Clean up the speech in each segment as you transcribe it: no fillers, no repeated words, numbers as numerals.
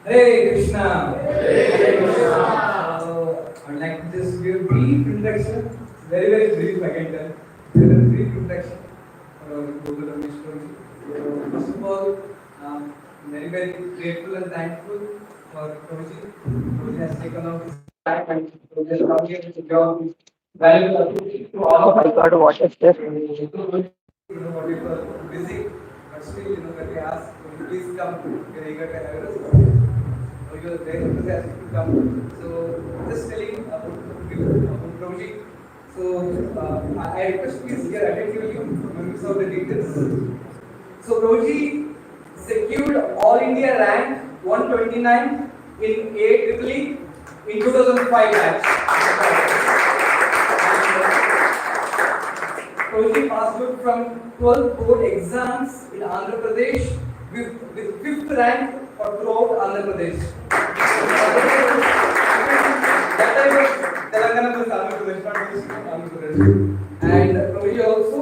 Hare Krishna. Hare Krishna. So, I'd like to just give a brief introduction. Very, very brief, I can tell. Very brief introduction for Gokul Ramesh. So, first of all, very, very grateful and thankful for Prabhuji. Prabhuji has taken out his time and just come here to job. Valuable opportunity to all of us. God, what is this? What we were busy, but still, when we ask, please come, we are eager to have us. You are very enthusiastic to come. So, just telling about Prabhuji. So, I request please hear attentively when we saw the details. So, Prabhuji secured All India rank 129 in AEEE in 2005 batch. Prabhuji passed out from 12 board exams in Andhra Pradesh with 5th rank throughout Andhra Pradesh. That time was Telangana plus Andhra Pradesh, not just Andhra Pradesh. And Prabhuji also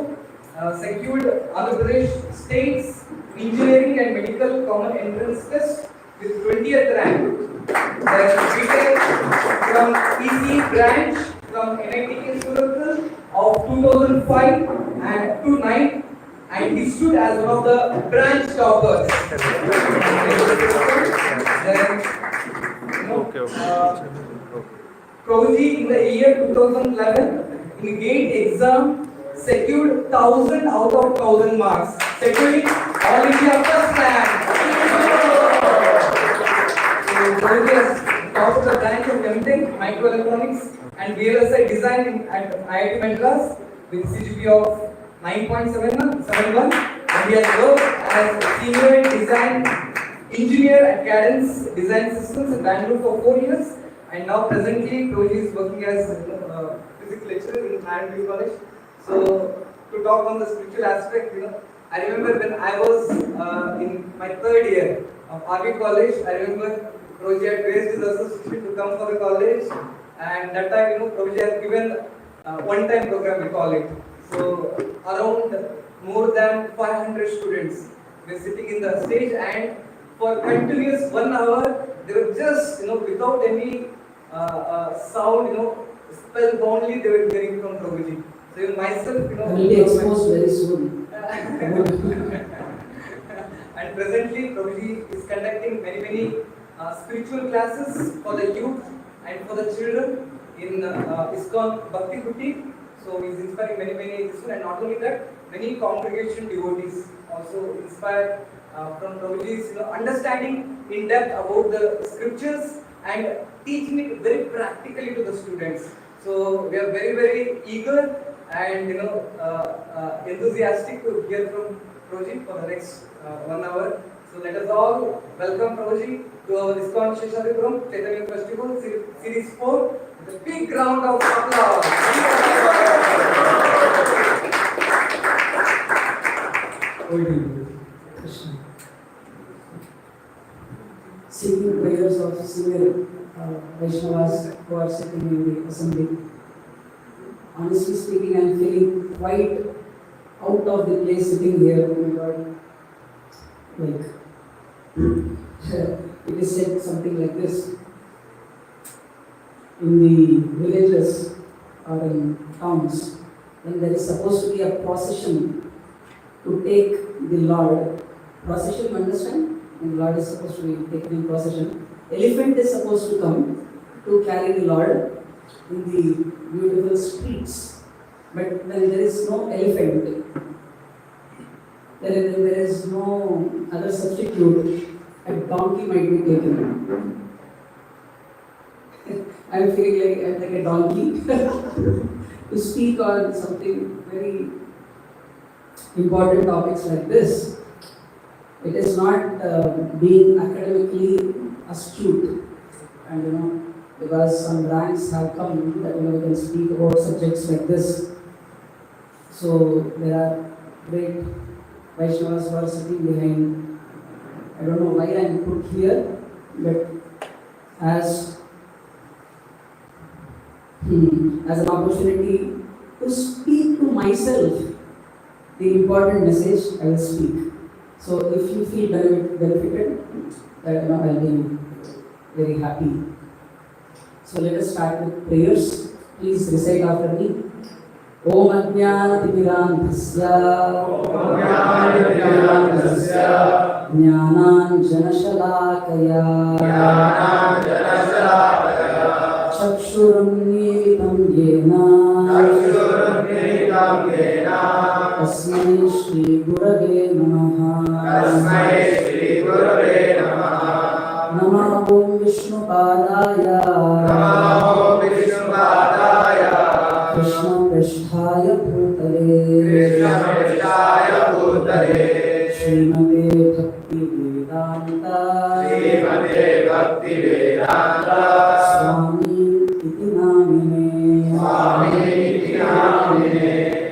secured Andhra Pradesh State's Engineering and Medical Common Entrance Test with 20th rank. Then BTech from EC branch from NIT Surat of 2005 and 2009, and he stood as one of the branch toppers. Then, Prabhuji in the year 2011 in GATE exam secured 1000 out of 1000 marks, securing All India first rank. So Prabhuji has topped the branch of MTech Microelectronics and VLSI design at IIT Madras with CGPA of 9.71, and he has worked as senior design engineer at Cadence Design Systems in Bangalore for 4 years, and now presently Prabhuji is working as physics lecturer in IIT College. So to talk on the spiritual aspect, I remember when I was in my 3rd year of RV College, I remember Prabhuji had raised his association to come for the college, and that time Prabhuji has given one-time program, we call it. So around more than 500 students were sitting in the stage, and for continuous 1 hour they were just without any sound, spellboundly they were hearing from Prabhuji. So even myself, I will be exposed very soon. And presently Prabhuji is conducting many spiritual classes for the youth and for the children in ISKCON Bhakti Kutti. So he is inspiring many students, and not only that, many congregation devotees also inspired from Prabhuji's understanding in depth about the scriptures and teaching it very practically to the students. So we are very eager and enthusiastic to hear from Prabhuji for the next 1 hour. So let us all welcome Prabhuji to our ISKCON Sheshadipuram Chaitanya Festival Series 4 with a big round of applause. Singing prayers of senior Vaishnavas who are sitting in the assembly. Honestly speaking, I am feeling quite out of the place sitting here. Oh my God. Like, it is said something like this. In the villages or in towns, when there is supposed to be a procession to take the Lord, procession, you understand? When the Lord is supposed to be taken in procession, elephant is supposed to come to carry the Lord in the beautiful streets. But when there is no elephant, there is no other substitute, a donkey might be taken. I am feeling like a donkey to speak on something very important topics like this. It is not being academically astute, and because some ranks have come that we can speak about subjects like this. So there are great Vaishnavas who are sitting behind. I don't know why I am put here, but as an opportunity to speak to myself the important message, I will speak. So if you feel benefited, I'll be very happy. So let us start with prayers. Please recite after me. Om Ajnanatimirandhasya Jnananjanashalakaya Chakshurunmilitam yena Tasmai Shri Gurave Namaha Namo Om Vishnupadaya Krishna Prishthaya Bhutale Srimate Bhakti Vedanta Swami Iti Namine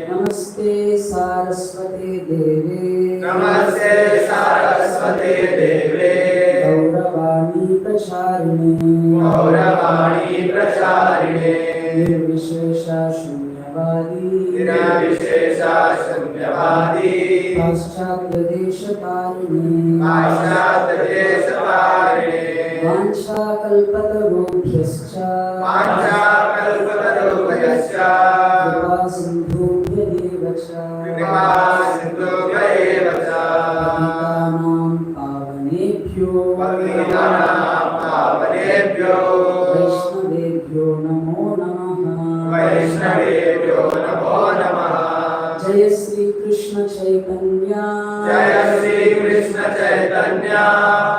Namaste Saraswate Deve Gauravani Pracharine Nirvishesha Shunyavadi Paschatya Deshatarine Vancha Kalpatarubhyascha Kripa Sindhubhya Devacha Patitanam Pavanebhyo Vaishnavebhyo Namo Namaha Jaya Sri Krishna Chaitanya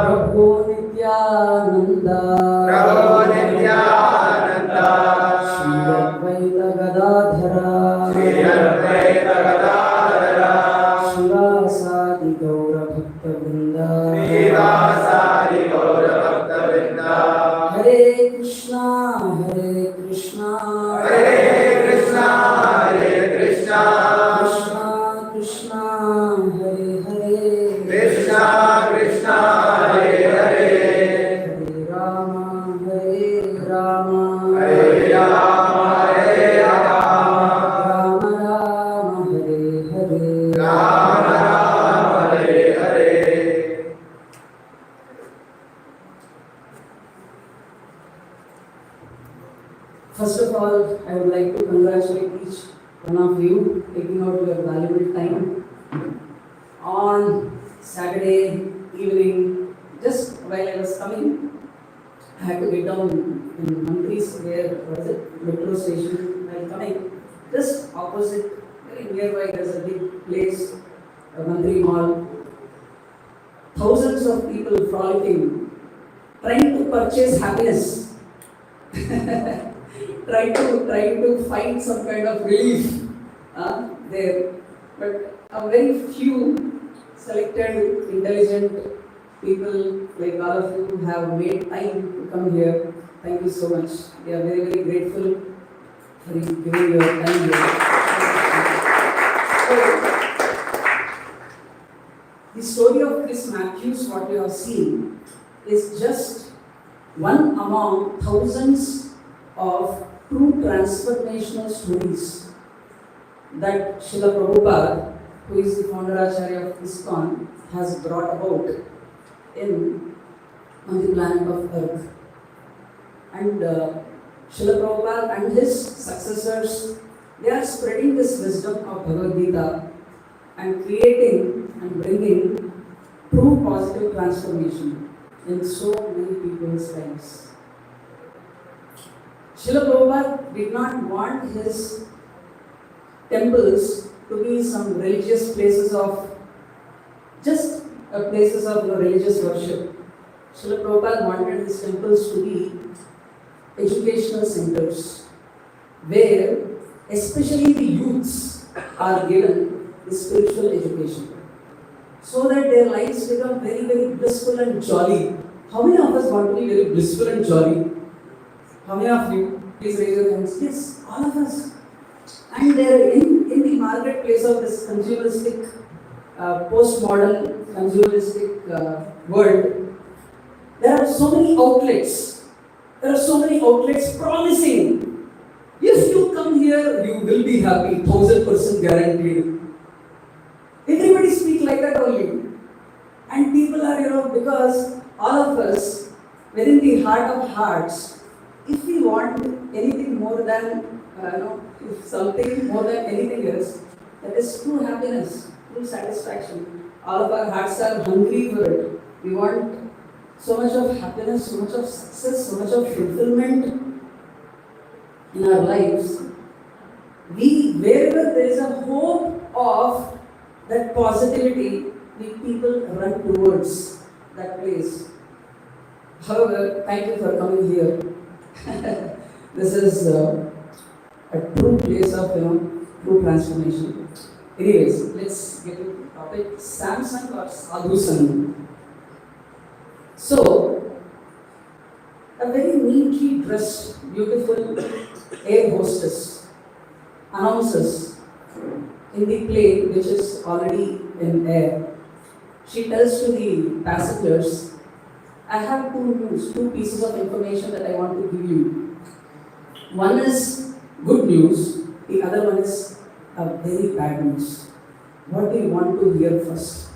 Prabhu Nityananda Shri Advaita Gadadhara Shivasadi Gaura Bhakta Vrinda Hare Krishna Krishna Krishna Krishna Hare Hare Hare Rama Rama Hare First of all, I would like to congratulate each one of you taking out your valuable time on Saturday evening. Just while I was coming, I had to get down in Mantris, where was it? Metro station. While coming, just opposite, very nearby, there's a big place, a Mantri Mall. Thousands of people frolicking, trying to purchase happiness. trying to find some kind of relief there, but a very few selected, intelligent people like all of you have made time to come here. Thank you so much. We are very, very grateful for you giving your time here. So, the story of Chris Matthews, what you have seen, is just one among thousands of true transformational stories that Srila Prabhupada, who is the founder Acharya of ISKCON, has brought about on the planet of Earth. And Srila Prabhupada and his successors, they are spreading this wisdom of Bhagavad Gita and creating and bringing true positive transformation in so many people's lives. Srila Prabhupada did not want his temples to be some religious places of religious worship. Srila Prabhupada wanted his temples to be educational centers where especially the youths are given the spiritual education so that their lives become very, very blissful and jolly. How many of us want to be very blissful and jolly? How many of you? Please raise your hands. Yes, all of us. And there in the marketplace of this consumeristic, postmodern consumeristic world, there are so many outlets. There are so many outlets promising, if you come here, you will be happy, 1000% guaranteed. Everybody speaks like that only. And people are, because all of us, within the heart of hearts, if we want anything more than, if something more than anything else, that is true happiness, true satisfaction. All of our hearts are hungry for it. We want so much of happiness, so much of success, so much of fulfillment in our lives. Wherever there is a hope of that positivity, we people run towards that place. However, thank you for coming here. This is a true place of true transformation. Anyways, let's get to the topic: Samsung or Sadhusang. So, a very neatly dressed, beautiful air hostess announces in the plane which is already in air. She tells to the passengers, I have two pieces of information that I want to give you. One is good news, the other one is a very bad news. What do you want to hear first?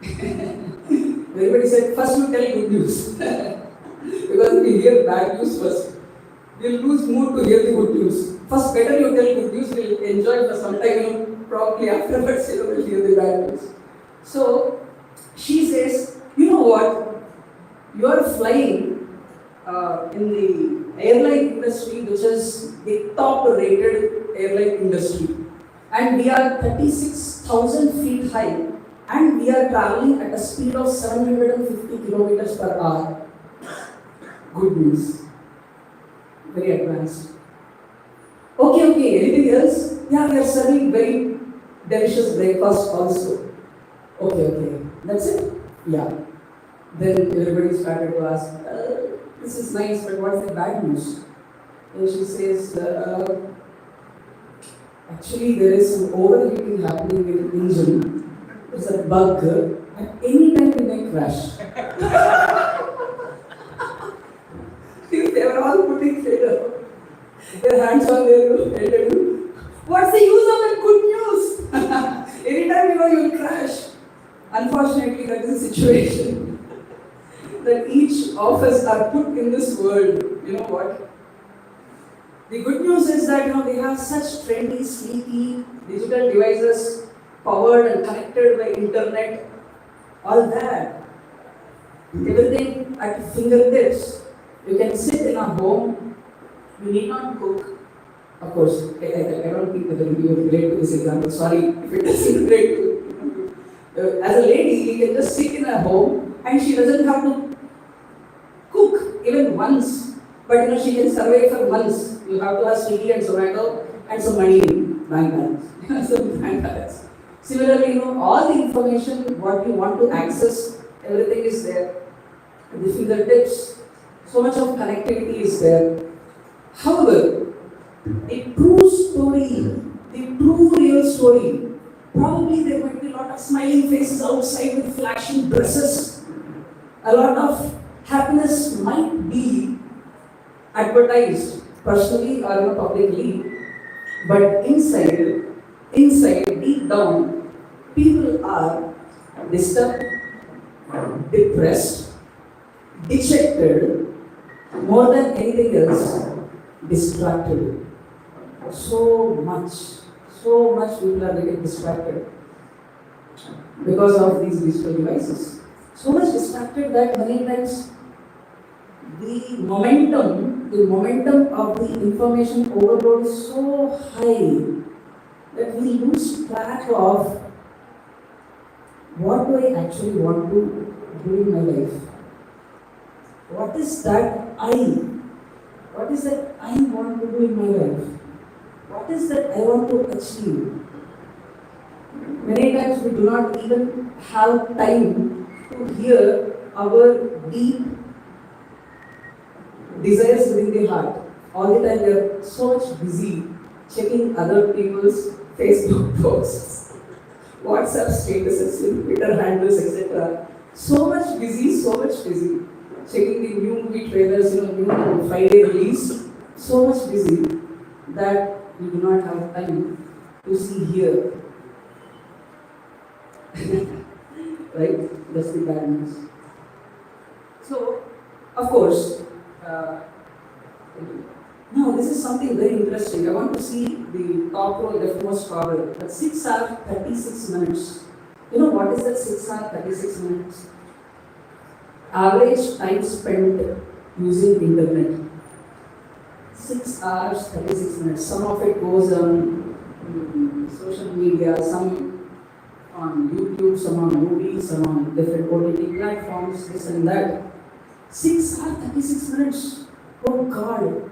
Everybody said, first you tell good news. Because if we hear bad news first, we'll lose mood to hear the good news. First, better you tell good news, we'll enjoy for some time, probably afterwards we'll hear the bad news. So, she says, you know what? You are flying in the airline industry, which is the top rated airline industry. And we are 36,000 feet high. And we are traveling at a speed of 750 kilometers per hour. Good news. Very advanced. Okay, anything else? Yeah, we are serving very delicious breakfast also. Okay, that's it? Yeah. Then everybody started to ask, this is nice, but what's the bad news? And she says, actually there is some overheating happening in the engine. There's a bug, at any time we may crash. They were all putting their hands on their head. What's the use of that good news? Anytime you will crash. Unfortunately, that is the situation that each of us are put in this world. You know what? The good news is that they have such trendy, sleeky digital devices, powered and connected by internet, all that. Everything at fingertips. You can sit in a home. You need not cook. Of course, I don't think that you will relate to this example. Sorry if it doesn't relate to. As a lady, you can just sit in a home and she doesn't have to cook even once. But she can survive for months. You have to have Swiggy and Zomato and some money in bank balance. Some bank balance. Similarly, all the information, what you want to access, everything is there. At the fingertips, so much of connectivity is there. However, the true story, the true real story, probably there might be a lot of smiling faces outside with flashing dresses. A lot of happiness might be advertised personally or publicly, but inside, deep down, people are disturbed, depressed, dejected, more than anything else, distracted. So much people are getting distracted because of these digital devices. So much distracted that many times the momentum of the information overload is so high that we lose track of what do I actually want to do in my life. What is that I want to do in my life? What is that I want to achieve? Many times we do not even have time to hear our deep desires within the heart. All the time we are so much busy checking other people's Facebook posts, WhatsApp statuses, Twitter handles, etc. So much busy. Checking the new movie trailers, new Friday release. So much busy that we do not have time to see here. Right? That's the bad news. So, of course, now this is something very interesting. I want to see the top row, leftmost corner. At 6 hours 36 minutes. You know what is that 6 hours 36 minutes? Average time spent using internet. 6 hours 36 minutes. Some of it goes on social media, some on YouTube, some on movies, some on different OTT platforms, this and that. 6 hours 36 minutes. Oh God.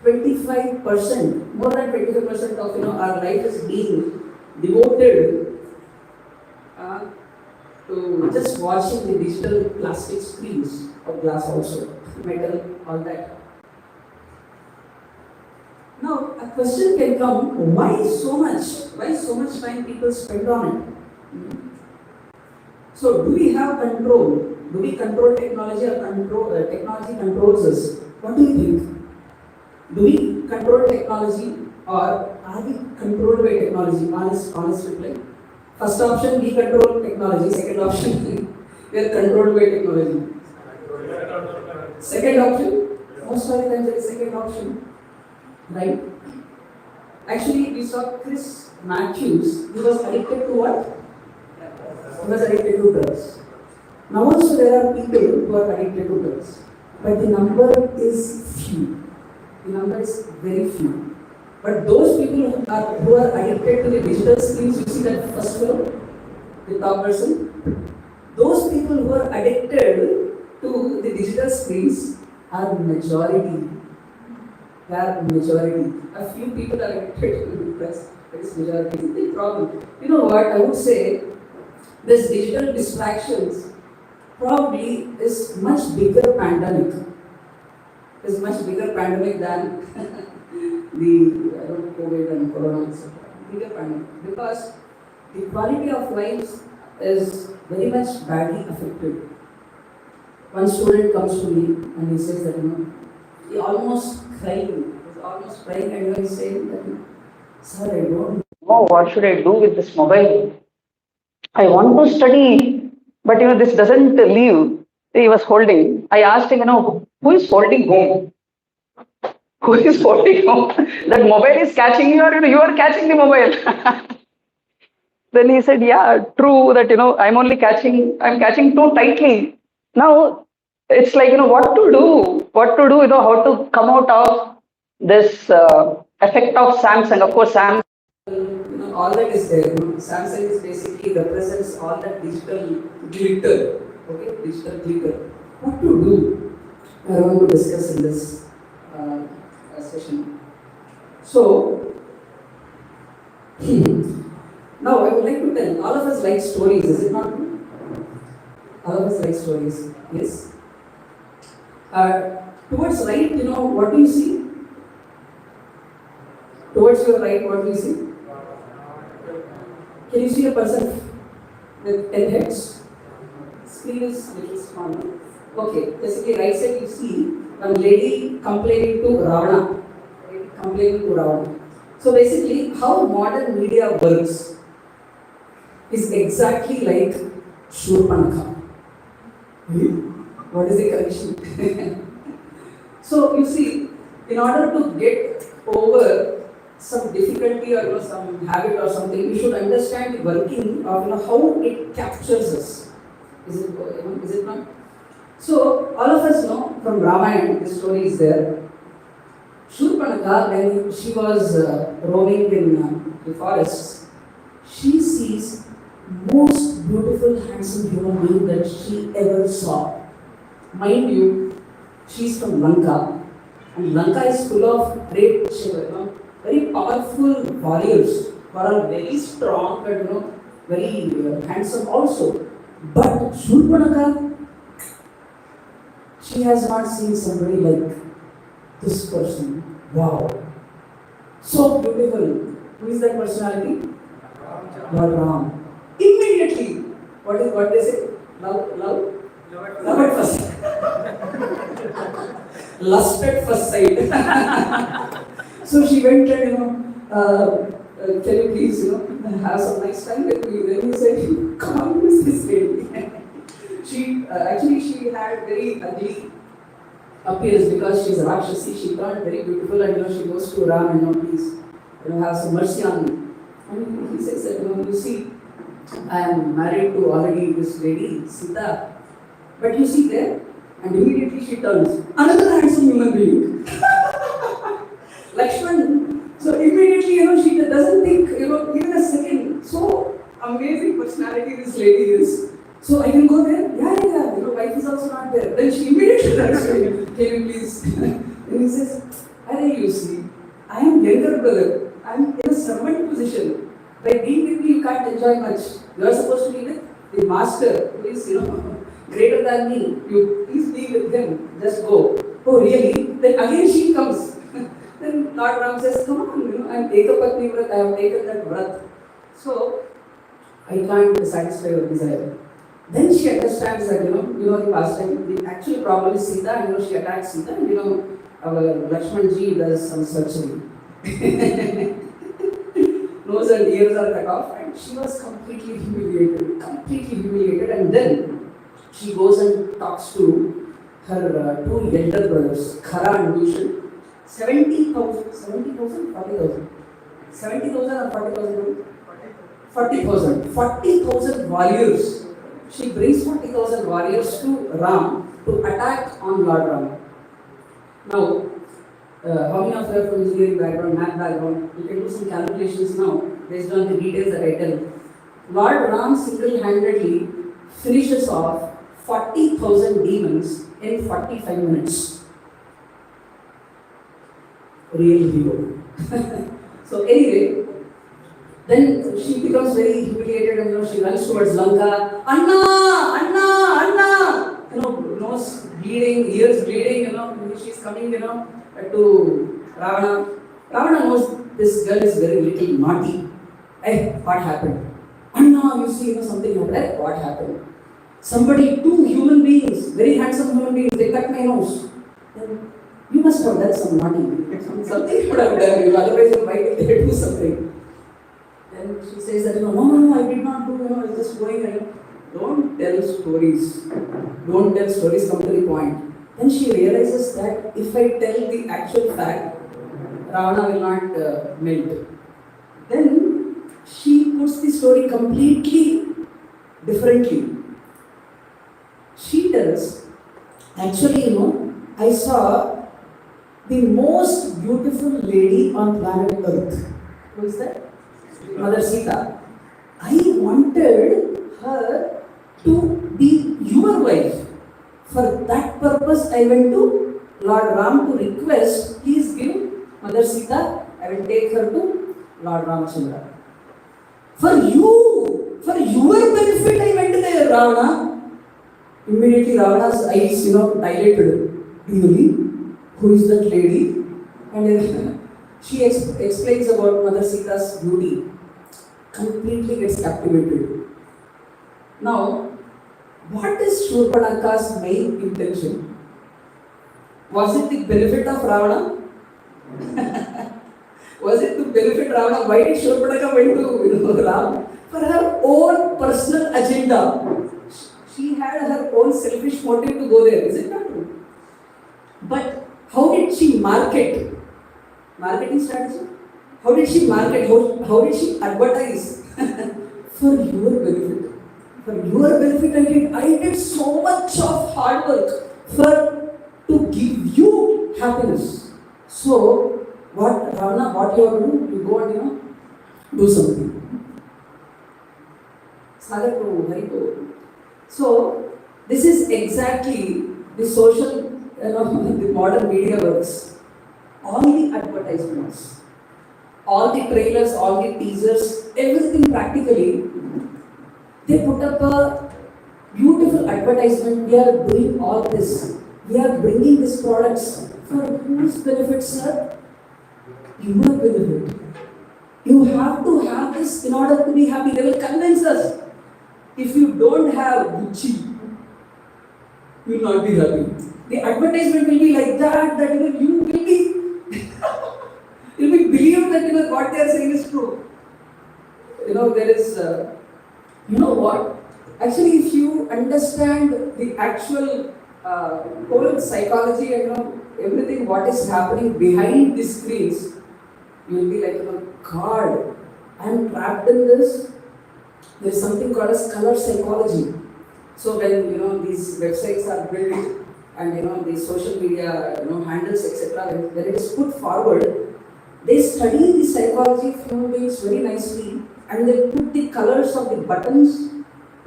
25%, more than 25% of our life is being devoted to just watching the digital plastic screens of glass also, metal, all that. Now a question can come: why so much? Why so much time people spend on it? So do we have control? Do we control technology or technology controls us? What do you think? Do we control technology or are we controlled by technology? Honest reply. First option, we control technology. Second option, we are controlled by technology. Second option, most of the times it is second option. Right? Actually, we saw Chris Matthews, he was addicted to what? He was addicted to drugs. Now also there are people who are addicted to drugs. But the number is few. The number is very few. But those people who are addicted to the digital screens, you see that first floor, the top person, those people who are addicted to the digital screens are majority. They are majority. A few people are addicted to the press. That is majority. It's a big problem. You know what? I would say this digital distractions probably is much bigger pandemic. Is much bigger pandemic than the COVID and Corona, etc. Bigger pandemic, because the quality of life is very much badly affected. One student comes to me and he says that he almost crying. He's almost crying, and he's saying that, sir, I don't know what should I do with this mobile. I want to study, but this doesn't leave. He was holding. I asked him, who is holding whom? Who is holding whom? That mobile is catching you, or you are catching the mobile. Then he said, yeah, true, that I'm catching too tightly. Now it's like, what to do, how to come out of this effect of Samsung. Of course, Samsung, all that is there. Samsung is basically represents all that digital glitter. Okay, digital glitter. What to do? I want to discuss in this session. So, now I would like to tell, all of us like stories, is it not true? All of us like stories, yes? Towards right, what do you see? Towards your right, what do you see? Can you see a person with 10 heads? Screen is little smaller. Okay, basically right side you see one lady complaining to Ravana. So basically, how modern media works is exactly like Shurpanakha. What is the connection? So you see, in order to get over some difficulty or some habit or something, we should understand the working of how it captures us. Is it not? So all of us know from Ramayana, the story is there. Shurpanakha, when she was roaming in the forests, she sees most beautiful, handsome human being that she ever saw. Mind you, she's from Lanka, and Lanka is full of great, very powerful warriors who are very strong and very handsome also. But Shurpanakha, she has not seen somebody like this person. Wow. So beautiful. Who is that personality? Lord Ram. Immediately, what they say? Love at first sight. Lust at first sight. So she went and, can you please, have some nice time with me? Then he said, come on, Miss this lady. Actually she had very ugly appears because she's a Rakshasi. She turned very beautiful and she goes to Ram and please have some mercy on me. And he says that you see, I am married to already this lady, Sita. But you see there, and immediately she turns, another handsome human being. Lakshman. So immediately, she doesn't think, even a second. So amazing personality this lady is. So I can go there? Yeah. Wife is also not there. Then she immediately turns to me, can you please? And he says, Arey, you see, I am younger brother. I am in a servant position. By being with me, you can't enjoy much. You are supposed to be with the master, who is, greater than me. You please be with him. Just go. Oh, really? Then again she comes. Then Lord Ram says, come on, I am Ekapatni Vrat, I have taken that Vrat. So, I can't satisfy your desire. Then she understands that, the past time, the actual problem is Sita, and she attacks Sita, and our Lakshman ji does some surgery. Nose and ears are cut off, and she was completely humiliated, and then she goes and talks to her two elder brothers, Khara and Bhushan. 70,000, 40,000. 70,000 or 40,000? 40,000. 40,000 warriors. She brings 40,000 warriors to Ram to attack on Lord Ram. Now, how many of you are from engineering background, math background? You can do some calculations now based on the details that I tell. Lord Ram single-handedly finishes off 40,000 demons in 45 minutes. Real hero. So anyway, then she becomes very humiliated and she runs towards Lanka. Anna! Nose bleeding, ears bleeding, she's coming, to Ravana. Ravana knows this girl is very little naughty. Hey, what happened? Anna, you see, something happened. Hey, what happened? Somebody, two human beings, very handsome human beings, they cut my nose. Then, you must have done some naughty. Something would have done, otherwise why would they do something? Then she says that, no, I did not do, I was just going, don't tell stories. Don't tell stories, come to the point. Then she realizes that if I tell the actual fact, Ravana will not melt. Then she puts the story completely differently. She tells, actually, I saw the most beautiful lady on planet Earth. Who is that? Mother Sita. I wanted her to be your wife. For that purpose, I went to Lord Ram to request, please give Mother Sita, I will take her to Lord Ramchandra. For your benefit, I went there, Ravana. Immediately Ravana's eyes, dilated. Really? Who is that lady? And then she explains about Mother Sita's beauty. Completely gets captivated. Now, what is Shurpanakha's main intention? Was it the benefit of Ravana? Was it to benefit Ravana? Why did Shurpanakha went to Ram? For her own personal agenda. She had her own selfish motive to go there. Is it not true? But how did she market? Marketing strategy? How did she market? How did she advertise? For your benefit. For your benefit, I did so much of hard work to give you happiness. So, Ravana, what you are doing? You go and do something. Sagar to Hari. So, this is exactly the social, the modern media works. All the advertisements, all the trailers, all the teasers, everything practically, they put up a beautiful advertisement. We are doing all this. We are bringing these products for whose benefit, sir? Your benefit. You have to have this in order to be happy. They will convince us. If you don't have Gucci, you will not be happy. The advertisement will be like that you will be you will believe that what they are saying is true. There is, what? Actually, if you understand the actual whole psychology and everything what is happening behind the screens, you will be like, God, I am trapped in this. There is something called as color psychology. So when these websites are built and the social media handles etc. When it is put forward, they study the psychology of human beings very nicely, and they put the colors of the buttons,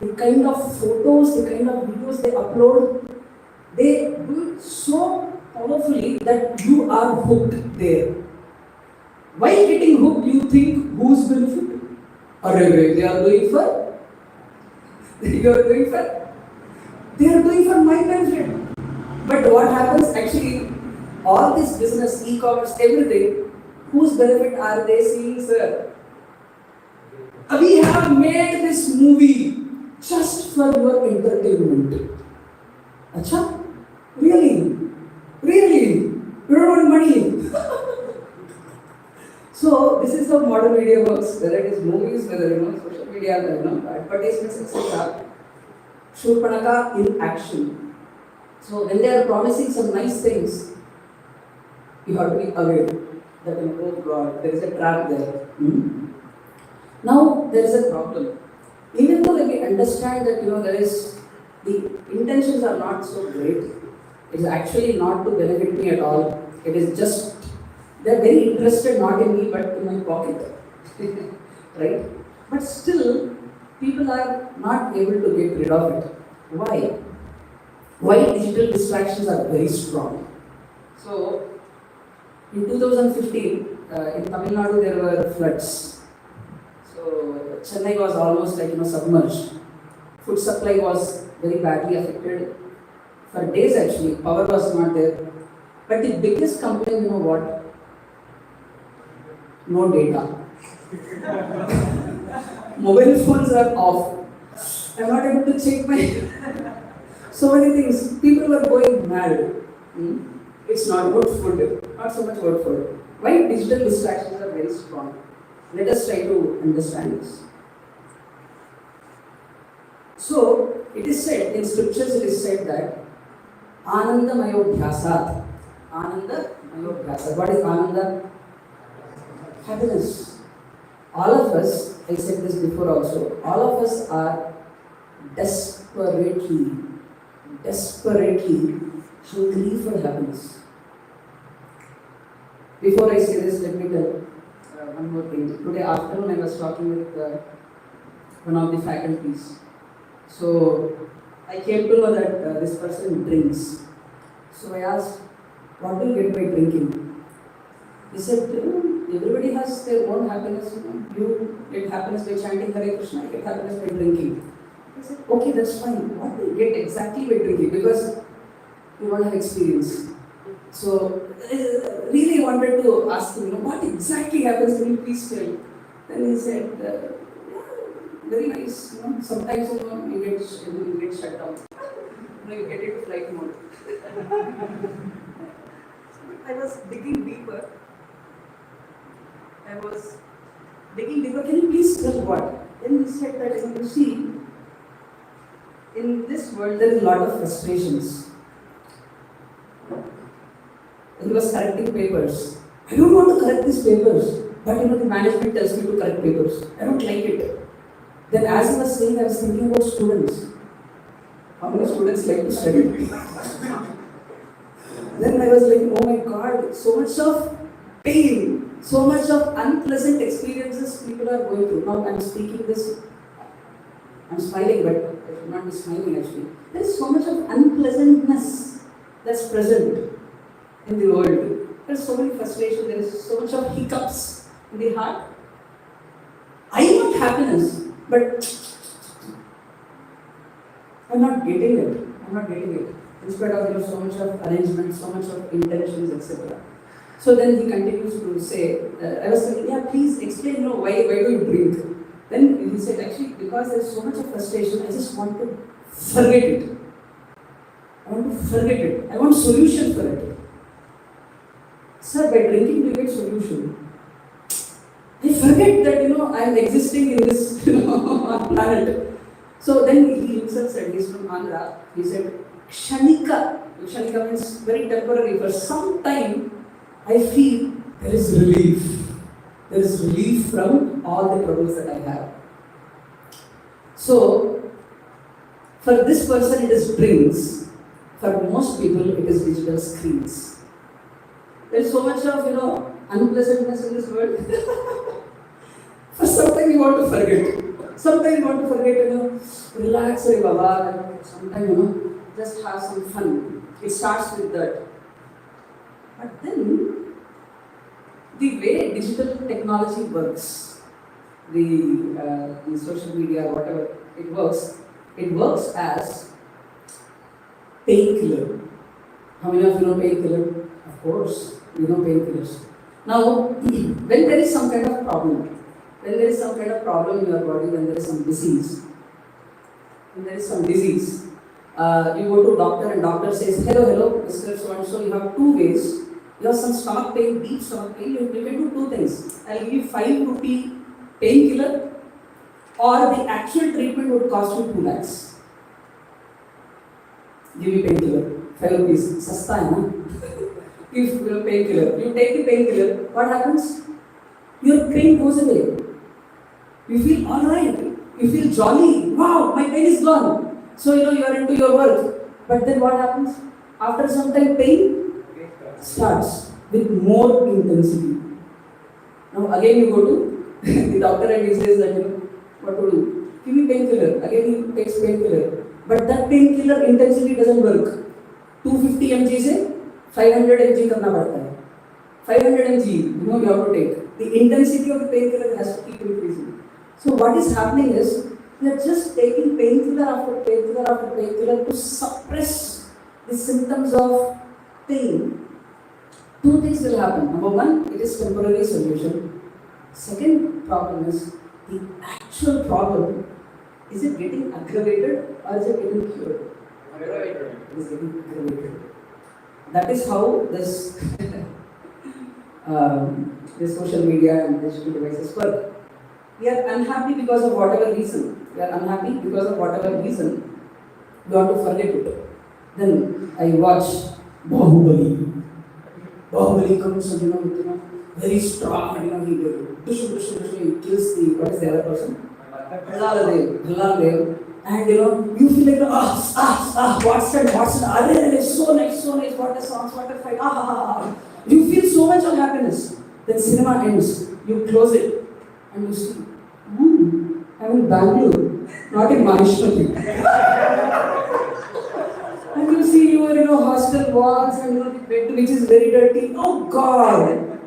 the kind of photos, the kind of videos they upload. They do it so powerfully that you are hooked there. While getting hooked, you think whose benefit? They are doing for. You are doing for. They are doing for my benefit. But what happens actually? All this business, e-commerce, everything. Whose benefit are they seeing, sir? We have made this movie just for your entertainment. Acha? Really? Really? You don't want money? So this is how modern media works. Whether it is movies, whether social media, advertisements, etc. Shurpanaka in action. So when they are promising some nice things, you have to be aware that oh God, there is a trap there. Now there is a problem. Even though we understand that there is the intentions are not so great, it is actually not to benefit me at all. It is just they are very interested not in me but in my pocket, right? But still, people are not able to get rid of it. Why? Why digital distractions are very strong. So, in 2015, in Tamil Nadu there were floods. So, Chennai was almost like submerged. Food supply was very badly affected. For days actually, power was not there. But the biggest complaint, what? No data. Mobile phones are off. I'm not able to check my. So many things. People were going mad. It's not about food. Not so much about food. Why digital distractions are very strong? Let us try to understand this. So, it is said, in scriptures it is said that Ananda Mayodhyasat. Ananda Mayodhyasat. What is Ananda? Happiness. All of us, I said this before also, all of us are desperately hungry for happiness. Before I say this, let me tell one more thing. Today afternoon I was talking with one of the faculties. So I came to know that this person drinks. So I asked, what do you get by drinking? He said, everybody has their own happiness. You get happiness by chanting Hare Krishna, you get happiness by drinking. I said, okay, that's fine. What do you get exactly by drinking? Because you want to have experience. So, really wanted to ask him, what exactly happens, can you please tell? Then he said, very nice, sometimes you get shut down. You get into flight mode. I was digging deeper. Can you please tell what? Then he said that, you see, in this world there is a lot of frustrations. He was correcting papers. I don't want to correct these papers, but the management tells me to correct papers. I don't like it. Then as he was saying, I was thinking about students. How many students like to study? Then I was like, oh my God, so much of pain, so much of unpleasant experiences people are going through. Now I'm speaking this, I'm smiling, but I should not be smiling actually. There is so much of unpleasantness that's present in the world. There is so many frustration, there is so much of hiccups in the heart. I want happiness, but I'm not getting it. In spite of so much of arrangement, so much of intentions, etc. So then he continues to say, I was saying, yeah, please explain, why do you drink? Then he said, actually, because there's so much of frustration, I just want to forget it. I want solution for it. Sir, by drinking you get solution. I forget that, I am existing in this planet. So then he himself said, he's from Andhra, he said, Kshanika. Kshanika means very temporary. For some time, I feel there is relief. There is relief from all the troubles that I have. So, for this person it is drinks. For most people it is digital screens. There is so much of, unpleasantness in this world. For some time you want to forget. Sometimes you want to forget, relax, Baba. Sometimes, just have some fun. It starts with that. But then, the way digital technology works, the social media, whatever it works as painkiller. How many of you know painkiller? Of course, you know painkillers. Now, when there is some kind of problem, in your body, when there is some disease, you go to doctor and doctor says, hello, Mr. So-and-so, you have 2 ways. You have some stomach pain, deep stomach pain, you can do 2 things. I'll give you 5 rupee painkiller, or the actual treatment would cost you 2 lakhs. Give me painkiller, 5 rupees, sasta hai na? Give painkiller. You take the painkiller, what happens? Your pain goes away. You feel alright. You feel jolly. Wow, my pain is gone. So you are into your work. But then what happens? After some time, pain starts with more intensity. Now again you go to the doctor and he says that what to do? Give me painkiller. Again he takes painkiller. But that painkiller intensity doesn't work. 250 mg से 500 mg करना पड़ता है. 500 mg, you have to take. The intensity of the painkiller has to keep increasing. So what is happening is, we are just taking painkiller after painkiller after painkiller to suppress the symptoms of pain. 2 things will happen. Number 1, it is temporary solution. Second problem is, the actual problem, is it getting aggravated or is it getting cured? Aggravated. It is getting aggravated. That is how this the social media and digital devices work. We are unhappy because of whatever reason. We want to forget it. Then I watch Bahubali. Bahubali comes and very strong, he kills what is the other person? Bhalladev. And you feel like, what's that? So nice, what a songs, what a fight, You feel so much of happiness. Then cinema ends, you close it, and you see, I'm in Bangalore, not in Maheshwari. And you see your hostel walls and the bed which is very dirty. Oh God!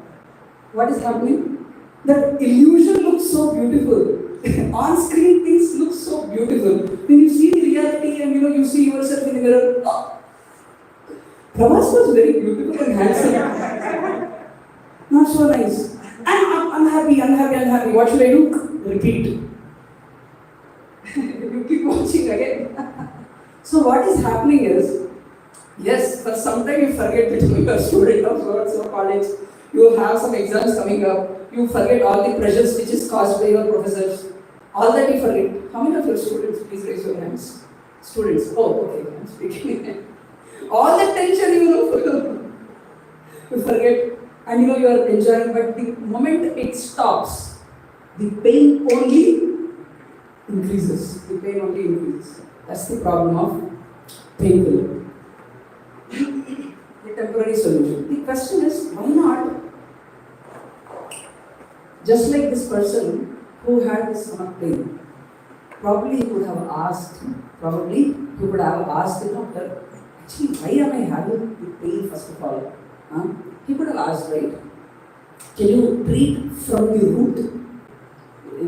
What is happening? That illusion looks so beautiful. On-screen things look so beautiful. When you see the reality and you see yourself in the mirror, Prabhas was very beautiful and handsome. Not so nice. I'm unhappy. What should I do? Repeat. You keep watching again. So what is happening is, yes, for some time you forget that you are a student of so college. You have some exams coming up. You forget all the pressures which is caused by your professors. All that you forget. How many of your students? Please raise your hands. Students. Oh, okay. I'm speaking. All the tension you forget. And you are enjoying, but the moment it stops, the pain only increases. That's the problem of painkiller. The temporary solution. The question is, why not? Just like this person who had this stomach pain, probably he would have asked the doctor, actually, why am I having the pain first of all? He could have asked, right? Can you treat from the root? In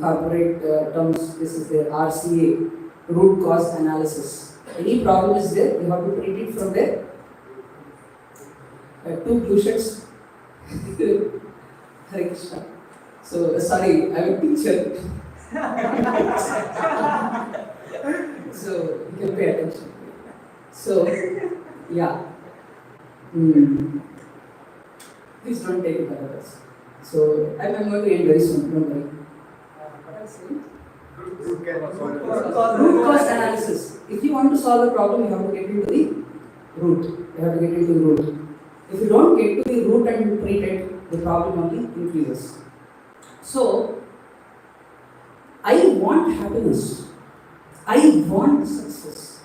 corporate terms, this is their RCA, root cause analysis. Any problem is there, you have to treat it from there. 2 blue shirts. Hare Krishna. So, sorry, I'm a teacher. So, you can pay attention. So, yeah. Please don't take it otherwise. So, I'm going to end very soon, don't worry. What I'm saying? Root cause analysis. If you want to solve the problem, you have to get into the root. You have to get into the root. If you don't get to the root and treat it, the problem only increases. So, I want happiness. I want success.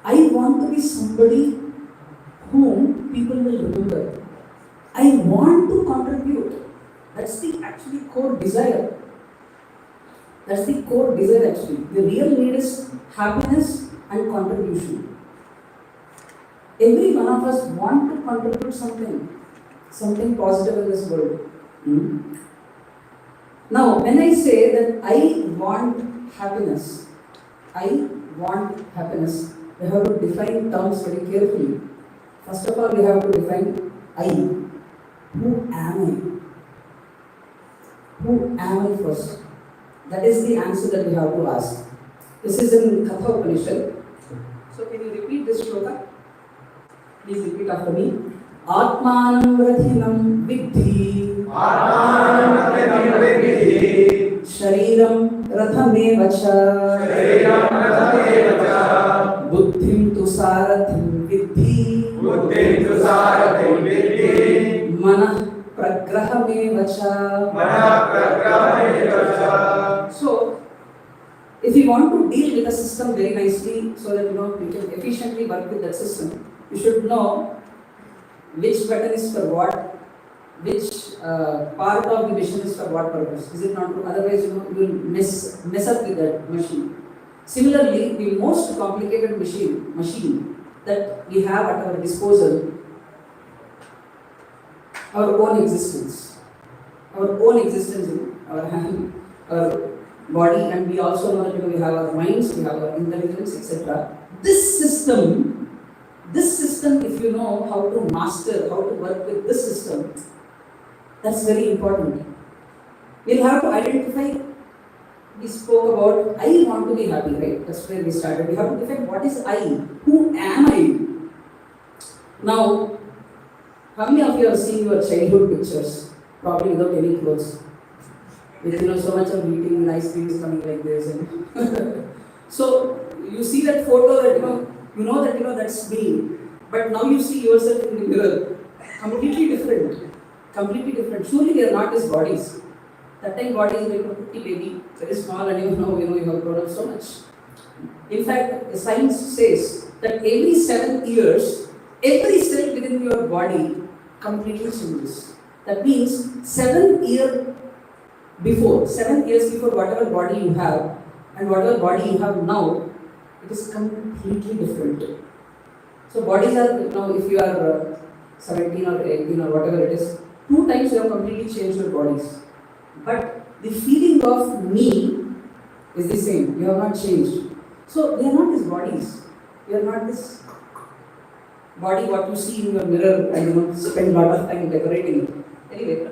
I want to be somebody whom people will remember. I want to contribute. That's the actually core desire. That's the core desire actually. The real need is happiness and contribution. Every one of us want to contribute something positive in this world. Now, when I say that I want happiness, we have to define terms very carefully. First of all, we have to define I. Who am I? Who am I first? That is the answer that we have to ask. This is in Katha Upanishad. So can you repeat this shloka? Please repeat after me. Atmanam Rathinam Vidhi. Atmanam Rathinam Vidhi. Shariram Rathamevacha. Shariram Rathamevacha. Buddhim tu Sarathim Vidhi. Buddhim tu Sarathim Vidhi. Manah Pragrahamevacha. Manah Pragrahamevacha. So, if you want to deal with a system very nicely, so that you can efficiently work with that system, you should know which button is for what, which part of the machine is for what purpose. Is it not true? Otherwise, you will mess up with that machine. Similarly, the most complicated machine that we have at our disposal, our own existence in our hand, our body, and we also know that we have our minds, we have our intelligence, etc. This system, if you know how to master, how to work with this system, that's very important. We'll have to identify, we spoke about, I want to be happy, right? That's where we started. We have to define what is I, who am I? Now, how many of you have seen your childhood pictures, probably without any clothes? With so much of eating and ice cream is coming like this, and so you see that photo that you know that that's me, but now you see yourself in the mirror, completely different. Surely they are not as bodies. That time body is like a pretty baby, very small, and you have grown up so much. In fact, science says that every 7 years, every cell within your body completely changes. That means 7 years before whatever body you have and whatever body you have now, it is completely different. So bodies are, if you are 17 or 18 or whatever it is, 2 times you have completely changed your bodies. But the feeling of me is the same. You have not changed. So we are not these bodies. We are not this body what you see in your mirror and spend a lot of time decorating it. Anyway,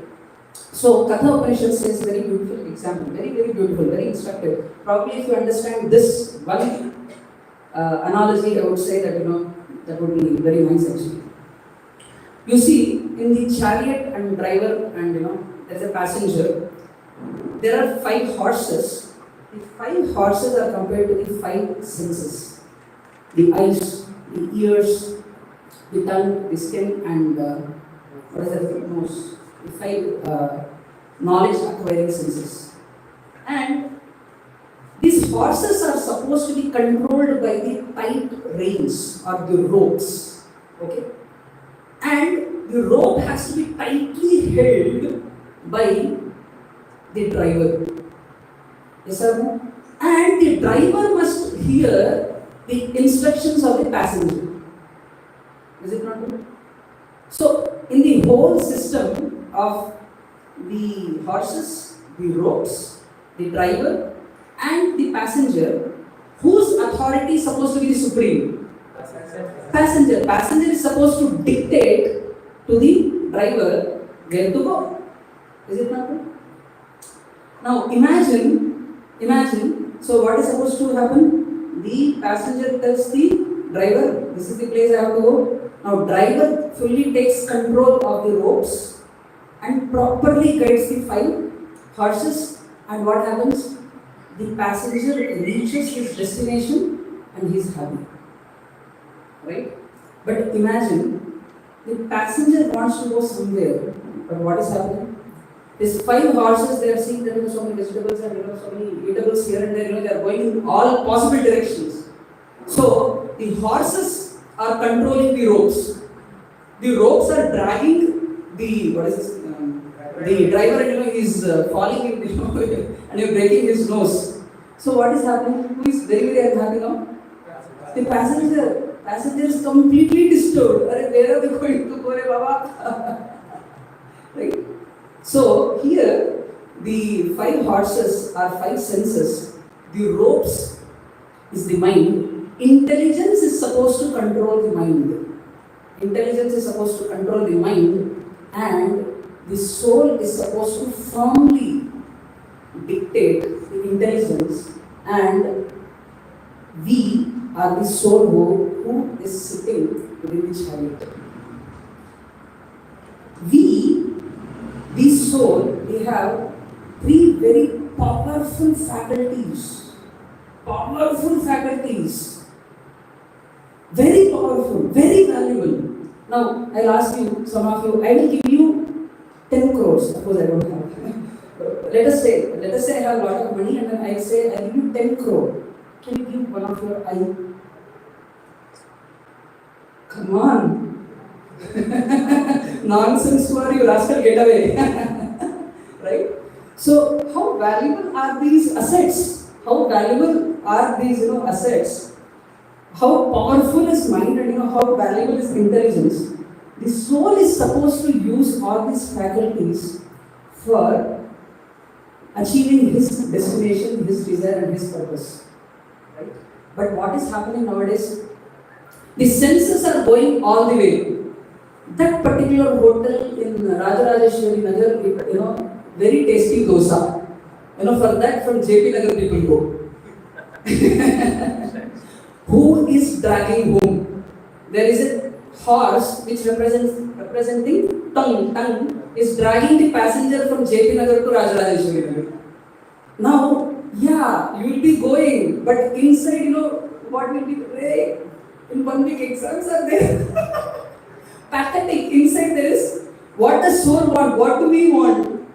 so Katha Upanishad says very beautiful example, very beautiful, very instructive. Probably if you understand this one analogy, I would say that that would be very nice actually. You see, in the chariot and driver and there's a passenger, there are 5 horses. The 5 horses are compared to the 5 senses: the eyes, the ears, the tongue, the skin, and what is that? Nose. The 5 knowledge acquiring senses. And these horses are supposed to be controlled by the tight reins or the ropes. Okay? And the rope has to be tightly held by the driver. Yes or no? And the driver must hear the instructions of the passenger. Is it not true? So, in the whole system of the horses, the ropes, the driver, and the passenger, whose authority is supposed to be the supreme? Passenger. Passenger is supposed to dictate to the driver where to go. Is it not true? Now imagine, so what is supposed to happen? The passenger tells the driver, this is the place I have to go. Now driver fully takes control of the ropes and properly guides the 5 horses, and what happens? the passenger reaches his destination and he is happy. Right? But imagine, the passenger wants to go somewhere, but what is happening? These 5 horses, they are seeing there are so many vegetables and so many eatables here and there, they are going in all possible directions. So, the horses are controlling the ropes. The ropes are dragging the, the driver, is falling in, and you're breaking his nose. So what is happening? Who is very, very unhappy now? The passenger. Passenger is completely disturbed. Where are they going to go, Baba? Right? So here, the 5 horses are 5 senses. The ropes is the mind. Intelligence is supposed to control the mind. Intelligence is supposed to control the mind, and the soul is supposed to firmly dictate the intelligence, and we are the soul who is sitting within the chariot. The soul, we have 3 very powerful faculties. Powerful faculties. Very powerful, very valuable. Now, I'll ask you, some of you, I will give you 10 crores. Suppose I don't have. Let us say I have a lot of money, and then I say I give you 10 crore. Can you give one of your eye? Come on. Nonsense, you rascal, get away. Right? So, how valuable are these assets? How valuable are these assets? How powerful is mind, and how valuable is intelligence? The soul is supposed to use all these faculties for achieving his destination, his desire, and his purpose. Right? But what is happening nowadays? The senses are going all the way. That particular hotel in Rajarajeshwari Nagar, very tasty dosa. For that, from JP Nagar people go. Who is dragging whom? There is a horse which representing tongue is dragging the passenger from JP Nagar to Rajarajeshwari Nagar. Now, you will be going, but inside, what will be the in 1 week exams are there. Pathetic. Inside there is what the soul wants. What do we want?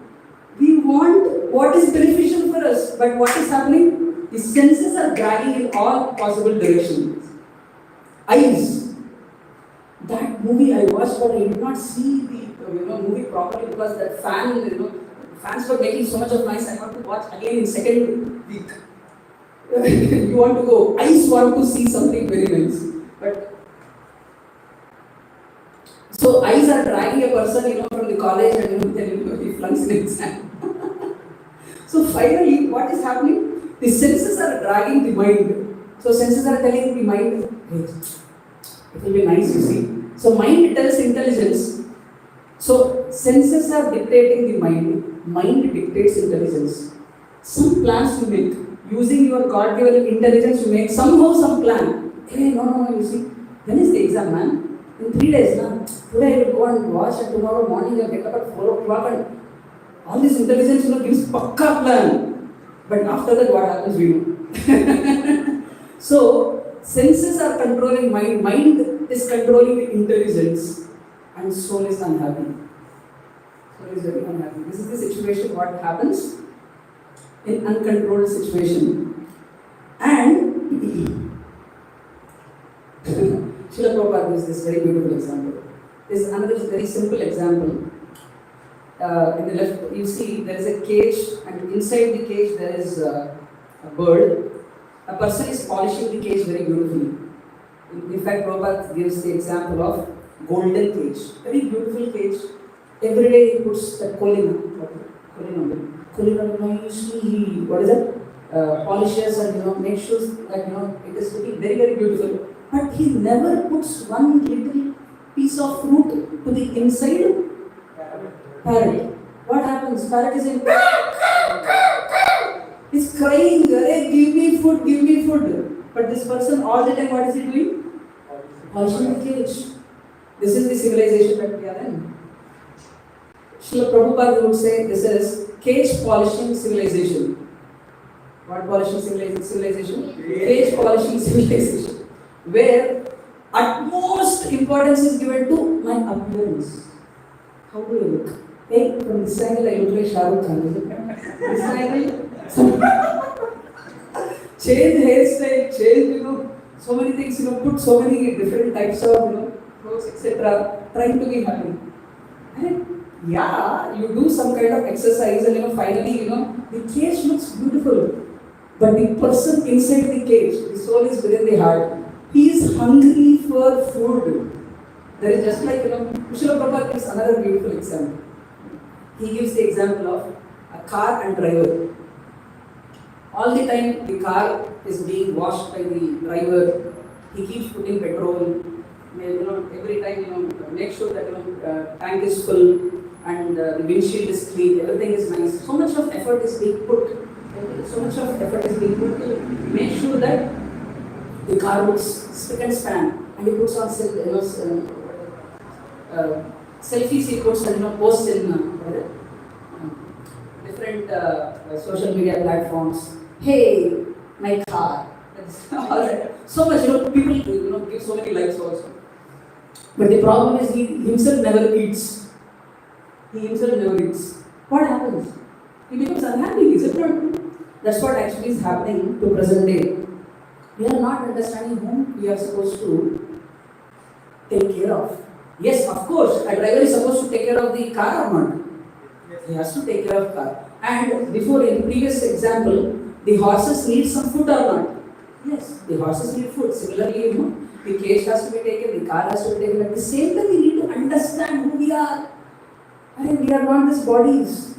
We want what is beneficial for us. But what is happening? The senses are dragging in all possible directions. Eyes. That movie I watched, but I did not see the movie properly because that fans were making so much of noise. I want to watch again in second week. You want to go. Eyes want to see something very nice. But so eyes are dragging a person, from the college and then he flunks an exam. So finally, what is happening? The senses are dragging the mind. So senses are telling the mind, hey, it will be nice to see. So mind tells intelligence. So senses are dictating the mind. Mind dictates intelligence. Some plans you make. Using your God-given intelligence you make somehow some plan. Hey, no, you see, when is the exam, man? In 3 days, now. Today I will go and watch, and tomorrow morning I will get up at 4 o'clock, and all this intelligence, gives pakka plan. But after that, what happens, we know. So, senses are controlling mind. Mind is controlling the intelligence, and soul is unhappy. Soul is very unhappy. This is the situation, what happens in uncontrolled situation. And Srila Prabhupada gives this very beautiful example. This is another very simple example. In the left, you see there is a cage, and inside the cage there is a bird. A person is polishing the cage very beautifully. In fact, Prabhupada gives the example of golden cage. Very beautiful cage. Every day he puts that kolina nicely, polishes and makes sure that it is looking very, very beautiful. But he never puts one little piece of fruit to the inside parrot. What happens? Parrot is in. He's crying, hey, give me food. But this person all the time, what is he doing? Polishing the cage. This is the civilization that we are in. Srila Prabhupada would say this is cage polishing civilization. What polishing civilization? Cage polishing civilization. Where utmost importance is given to my appearance. How do I look? Hey, from this angle I look like Shah Rukh Khan. This angle, change hairstyle, change, so many things, put so many different types of, clothes, etc. Trying to be happy. And yeah, you do some kind of exercise and finally, the cage looks beautiful. But the person inside the cage, the soul is within the heart. He is hungry for food. There is just like, Srila Prabhupada gives another beautiful example. He gives the example of a car and driver. All the time the car is being washed by the driver. He keeps putting petrol. Every time, make sure that tank is full and the windshield is clean. Everything is nice. So much of effort is being put. So much of effort is being put to make sure that the car looks spick and span. And he puts on selfies. He puts and posts in different social media platforms. Hey, my car. All that. So much, people, give so many likes also. But the problem is he himself never eats. What happens? He becomes unhappy, is it not? That's what actually is happening to present day. We are not understanding whom we are supposed to take care of. Yes, of course, a driver is supposed to take care of the car or not? He has to take care of car. And before, in previous example, the horses need some food or not? Yes, the horses need food. Similarly, the cage has to be taken, the car has to be taken. At the same time, we need to understand who we are. And we are not these bodies.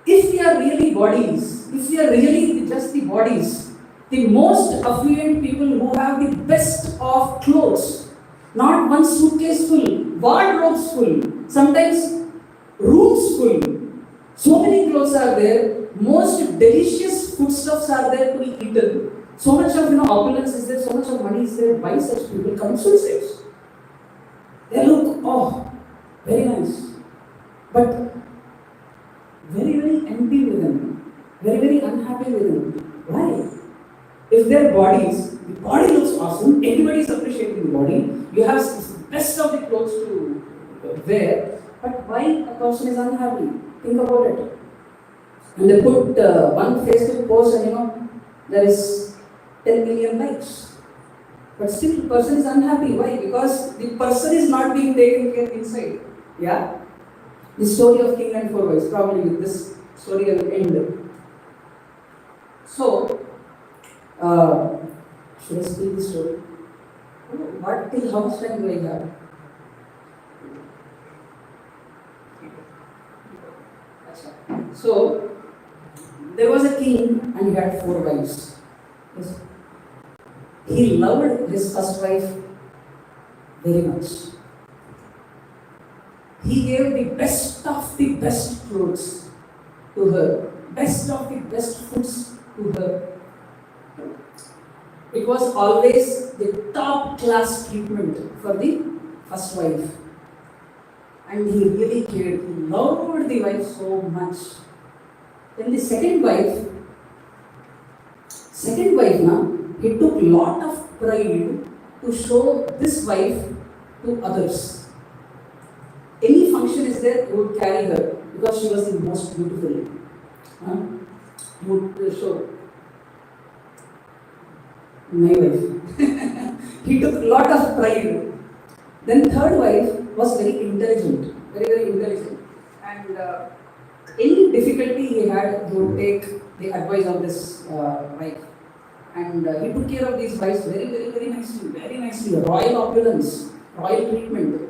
If we are really bodies, if we are really just the bodies, the most affluent people who have the best of clothes, not one suitcase full, wardrobes full, sometimes rooms full. So many clothes are there, most delicious foodstuffs are there to be eaten. So much of opulence is there, so much of money is there. Why such people commit suicides? They look, very nice. But very, very empty within, very, very unhappy within. Why? If their bodies, the body looks awesome, everybody is appreciating the body, you have the best of the clothes to wear, but why a person is unhappy? Think about it. And they put one Facebook post and there is 10 million likes. But still the person is unhappy. Why? Because the person is not being taken care inside. Yeah? The story of King and Four Wives, probably with this story I will end. So, should I speak the story? What till how much time do I have? So, there was a king and he had 4 wives. Yes. He loved his first wife very much. He gave the best of the best clothes to her, best of the best foods to her. It was always the top class treatment for the first wife. And he really cared. He loved the wife so much. Then the second wife now, he took lot of pride to show this wife to others. Any function is there, he would carry her because she was the most beautiful. He would show my wife. He took lot of pride. Then third wife was very intelligent, very, very intelligent. And any difficulty he had, he would take the advice of this wife. And he took care of these wives very, very, very nicely. Royal opulence, royal treatment.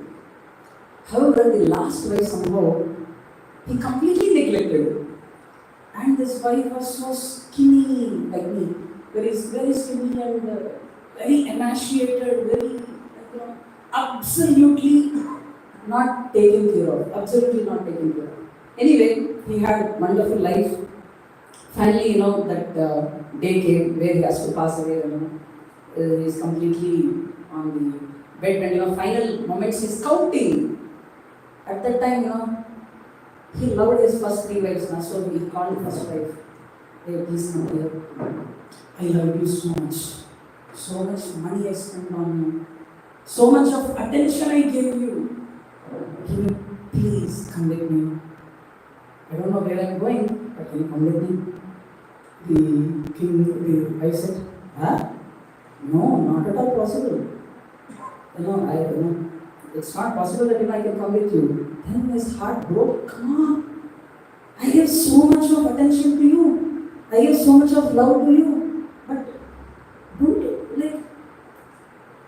However, the last wife somehow, he completely neglected. And this wife was so skinny like me. Very skinny and very emaciated, very, absolutely not taken care of. Absolutely not taken care of. Anyway, he had wonderful life. Finally, that day came where he has to pass away. He is completely on the bed, and final moments he's counting. At that time, he loved his first 3 wives, so he called first wife. hey, please come here. I love you so much. So much money I spent on you. So much of attention I gave you. Can you please come with me? I don't know where I'm going, but can you come with me? The wife said, huh? No, not at all possible. It's not possible that I can come with you. Then his heart broke. Come on. I gave so much of attention to you. I gave so much of love to you. But don't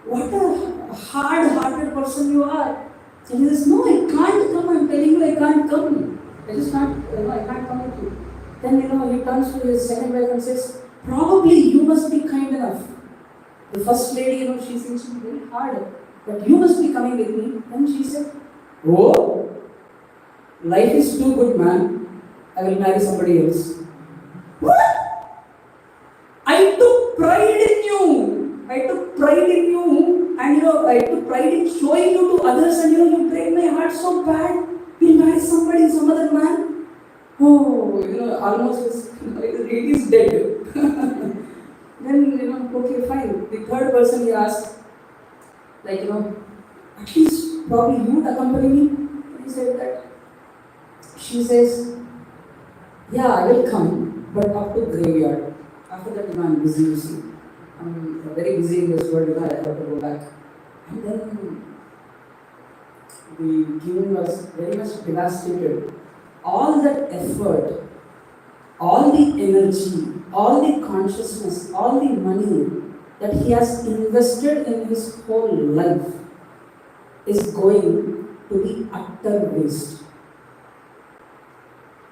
what a hard-hearted person you are. So he says, no, I can't come. I'm telling you, I can't come. I just can't, I can't come with you. Then, he turns to his second wife and says, probably you must be kind enough. The first lady, she seems to be very hard. But you must be coming with me. Then she said, oh, life is too good, man. I will marry somebody else. What? I took pride in you. I took pride in you. And I took pride in showing you to others. And you break my heart so bad. You'll marry somebody, some other man. Oh, almost it is dead. Then, okay, fine. The third person he asked, at least probably you accompany me. And he said that. She says, yeah, I will come, but up to graveyard. After that, I'm busy, you see. I'm very busy in this world, I have to go back. And then the king was very much devastated. All that effort, all the energy, all the consciousness, all the money that he has invested in his whole life is going to be utter waste.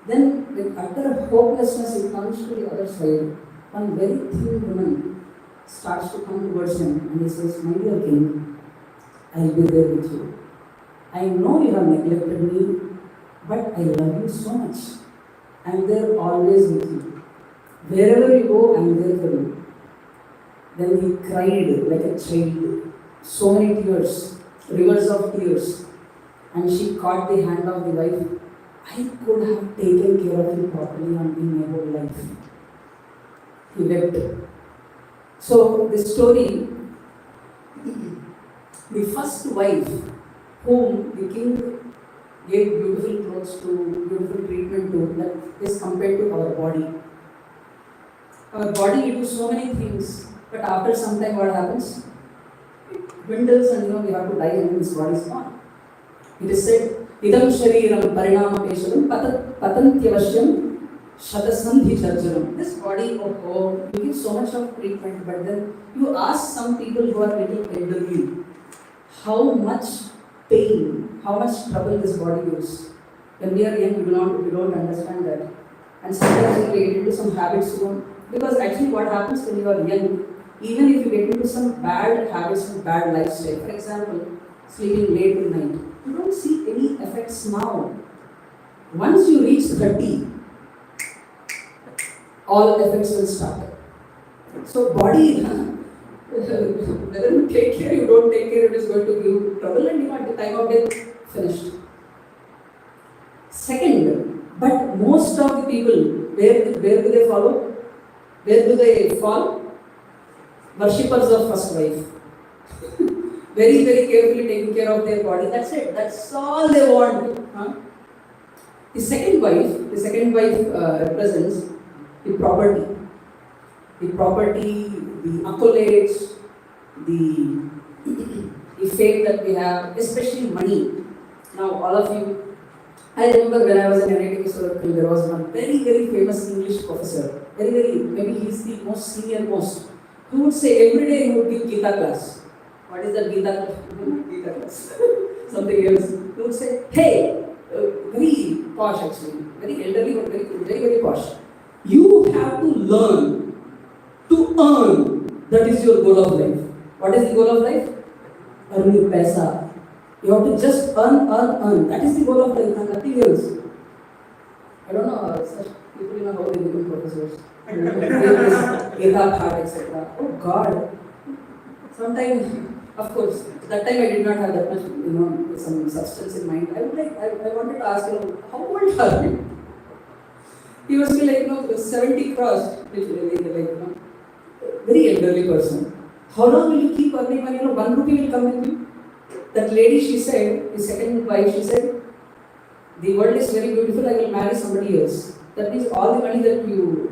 Then with utter hopelessness he comes to the other side. One very thin woman starts to come towards him and he says, my dear king, I will be there with you. I know you have neglected me, but I love you so much. I am there always with you. Wherever you go, I am there for you. Then he cried like a child. So many tears, rivers of tears. And she caught the hand of the wife. I could have taken care of you properly in my whole life. He wept. So the story, the first wife whom the king gave beautiful clothes to, beautiful treatment to, that is compared to our body. Our body, we do so many things, but after some time what happens? It dwindles and we have to die and this body is gone. It is said, idam shariram parinama pesharam patantyavashyam shatasandhi charjaram. This body, you give so much of treatment, but then you ask some people who are little elderly, how much pain, how much trouble this body gives. When we are young, we don't understand that. And sometimes we get into some habits, because actually what happens when you are young, even if you get into some bad habits and bad lifestyle, for example, sleeping late at night, you don't see any effects now. Once you reach 30, all effects will start. So body, whether you take care, you don't take care, it is going to give you trouble and at the time of death, finished. Second, but most of the people, where do they follow? Where do they fall? Worshippers of first wife. Very, very carefully taking care of their body. That's it. That's all they want. The second wife represents the property. The property, the accolades, the fame that we have, especially money. Now, all of you, I remember when I was in NIT circle, there was one very, very famous English professor. Maybe he's the most senior most. Who would say every day he would give Gita class. What is that Gita class? Gita class. Something else. He would say, hey, very posh actually, very elderly but very, very posh. You have to learn to earn. That is your goal of life. What is the goal of life? Earning paisa. You have to just earn. That is the goal of life, nothing else. I don't know, such people how they become professors. etc. Oh God. Sometimes, of course, that time I did not have that much, some substance in mind. I wanted to ask, how old are you? He must be like, 70 crossed, very elderly person. How long will you keep earning money? 1 rupee will come with you. That lady, she said, the second wife, she said, the world is very beautiful, I will marry somebody else. That means all the money that you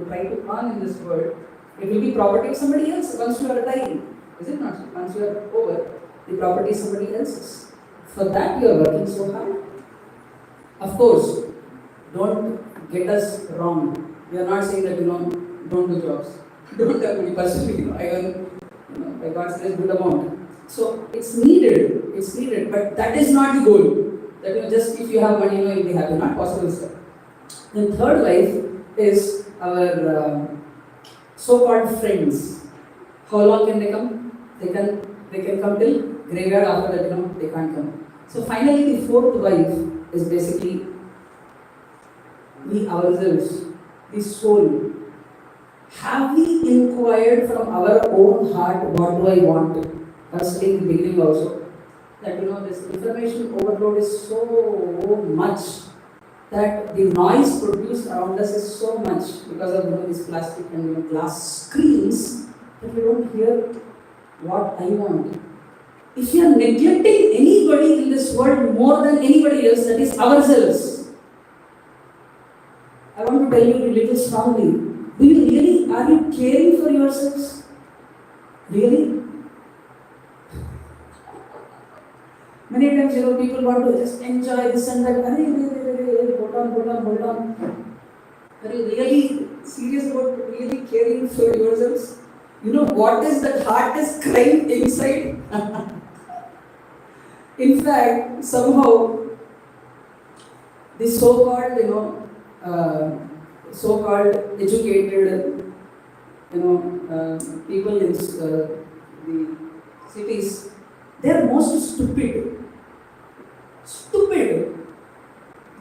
try to earn in this world, it will be property of somebody else once you are dying. Is it not? Once you are over, the property is somebody else's. For that you are working so hard. Of course, don't get us wrong. We are not saying that, don't do jobs. Don't have money personally, I earn, by God's grace, good amount. So it's needed, but that is not the goal. That just if you have money, you'll be happy. Not possible, sir. Then third life is our so-called friends. How long can they come? They can come till graveyard. After that, they can't come. So finally, the fourth wife is basically we ourselves, the soul. Have we inquired from our own heart, what do I want? I was saying in the beginning also, that this information overload is so much that the noise produced around us is so much because of these plastic and glass screens that we don't hear what I want. If you are neglecting anybody in this world more than anybody else, that is ourselves. I want to tell you a little strongly. Are you caring for yourselves? Really? Many times, people want to just enjoy this and that. Hold on. Are you really serious about really caring for yourselves? What is that heart is crying inside? In fact, somehow, the so-called, educated, people in the cities, they are most stupid.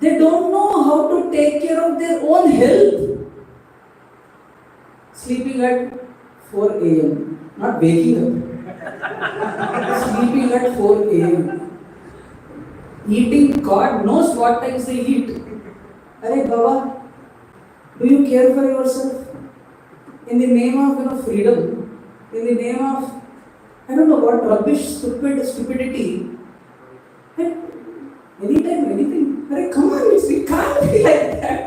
They don't know how to take care of their own health. Sleeping at 4 a.m. Not waking up. Sleeping at 4 a.m. Eating, God knows what times they eat. Arey Baba, do you care for yourself? In the name of freedom, in the name of, I don't know what rubbish, stupidity. Anytime, anything. Arey, come on, it can't be like that.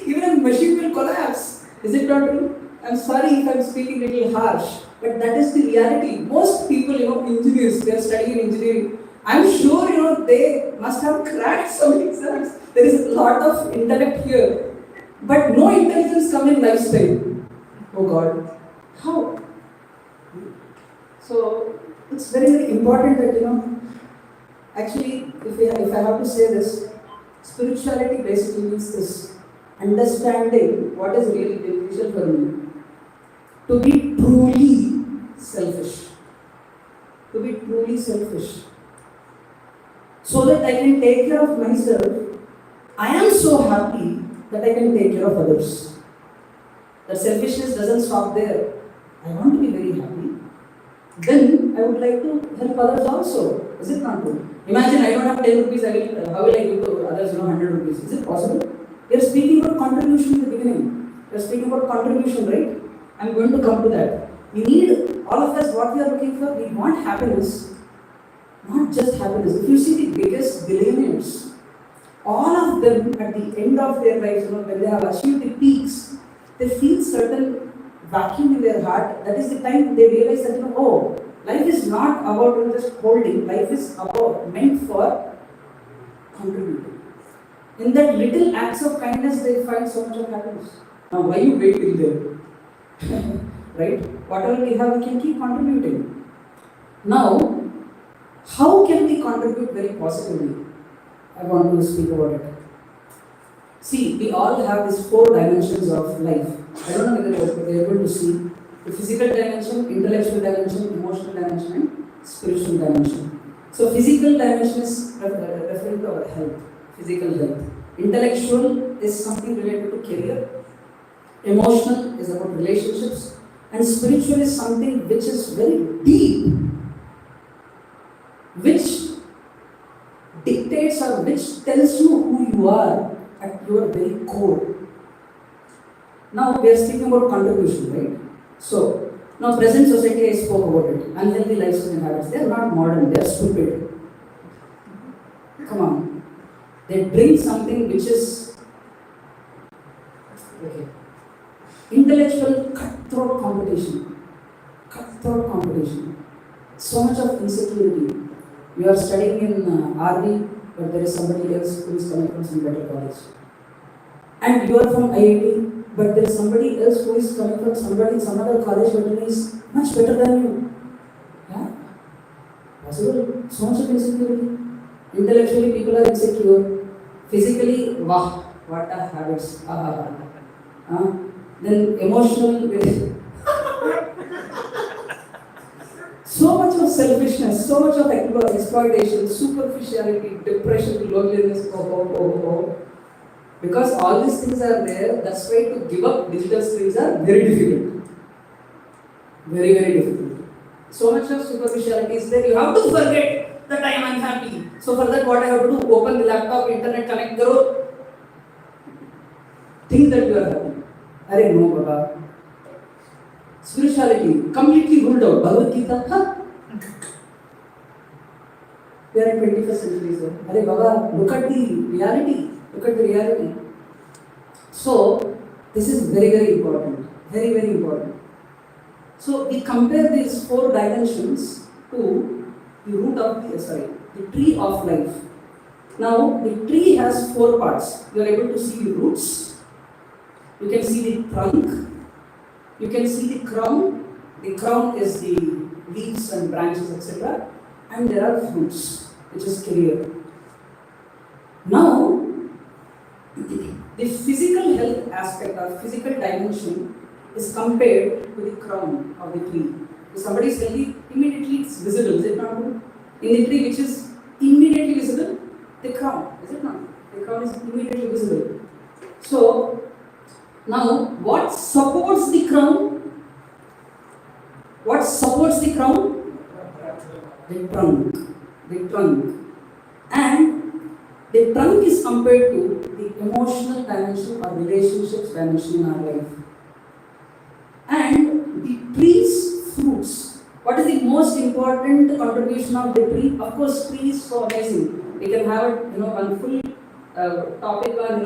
Even a machine will collapse. Is it not true? I'm sorry if I'm speaking a little harsh, but that is the reality. Most people, engineers, they are studying engineering. I'm sure, they must have cracked some exams. There is a lot of intellect here. But no intelligence come in lifestyle. Oh God. How? So, it's very, very important that, actually, if I have to say this, spirituality basically means this. Understanding what is really beneficial for me. To be truly selfish. To be truly selfish. So that I can take care of myself. I am so happy that I can take care of others. That selfishness doesn't stop there. I want to be very happy. Then I would like to help others also. Is it not true? Imagine I don't have 10 rupees, how will I give to others 100 rupees? Is it possible? We are speaking about contribution in the beginning. We are speaking about contribution, right? I'm going to come to that. We need, all of us, what we are looking for, we want happiness. Not just happiness. If you see the biggest billionaires, all of them at the end of their lives, when they have achieved the peaks, they feel certain vacuum in their heart. That is the time they realize that, life is not about just holding. Life is meant for contributing. In that little acts of kindness, they find so much of happiness. Now, why you wait till there? Right? Whatever we have, we can keep contributing. Now, how can we contribute very positively? I want to speak about it. See, we all have these 4 dimensions of life. I don't know whether you're able to see. The physical dimension, intellectual dimension, emotional dimension, and spiritual dimension. So, physical dimension is referring to our health, physical health. Intellectual is something related to career. Emotional is about relationships. And spiritual is something which is very deep, which dictates or which tells you who you are at your very core. Now we are speaking about contribution, right? So, now present society, I spoke about it. Unhealthy lifestyle habits, they are not modern, they are stupid. Come on. They bring something which is okay. Intellectual cutthroat competition. Cutthroat competition. So much of insecurity. You are studying in RV, but there is somebody else who is coming from some better college. And you are from IIT, but there is somebody else who is coming from some other college, but he is much better than you. Yeah? Possible. So much of insecurity. Intellectually, people are insecure. Physically, wow, what are habits? Then emotional, so much of selfishness, so much of exploitation, superficiality, depression, loneliness. Because all these things are there, that's why to give up digital screens are very difficult. Very, very difficult. So much of superficiality is there. You have to forget that I am unhappy. So for that, what I have to do? Open the laptop, internet, connect, karo. Think that you are happy. Arey no, Baba. Spirituality completely ruled out. Bhagavad Gita, huh? We are in 21st century, sir. Arey Baba, look at the reality. Look at the reality. So, this is very, very important. Very, very important. So, we compare these 4 dimensions to the root of the tree of life. Now, the tree has 4 parts. You are able to see the roots. You can see the trunk. You can see the crown. The crown is the leaves and branches, etc. And there are fruits, which is career. Now, the physical health aspect or physical dimension is compared to the crown of the tree. If somebody is healthy, immediately it's visible, is it not? In the tree which is immediately visible, the crown, is it not? The crown is immediately visible. So, now what supports the crown? What supports the crown? The trunk. The trunk. And the trunk is compared to the emotional dimension or relationships dimension in our life. And the tree's fruits. What is the most important contribution of the tree? Of course, tree is so amazing. We can have one full topic on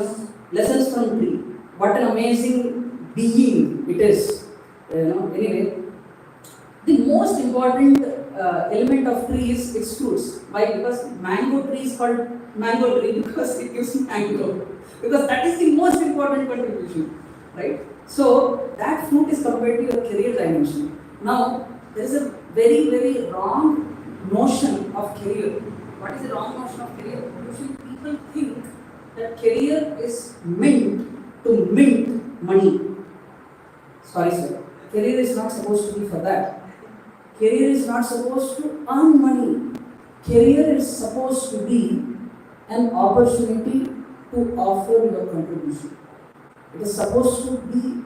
lessons from tree. What an amazing being it is. Anyway, the most important element of tree is its fruits. Why? Because mango tree is called mango tree because it gives mango. Because that is the most important contribution, right? So that fruit is compared to your career dimension. Now there is a very, very wrong notion of career. What is the wrong notion of career? Usually people think that career is meant to mint money. Sorry, sir. Career is not supposed to be for that. Career is not supposed to earn money. Career is supposed to be an opportunity to offer your contribution. It is supposed to be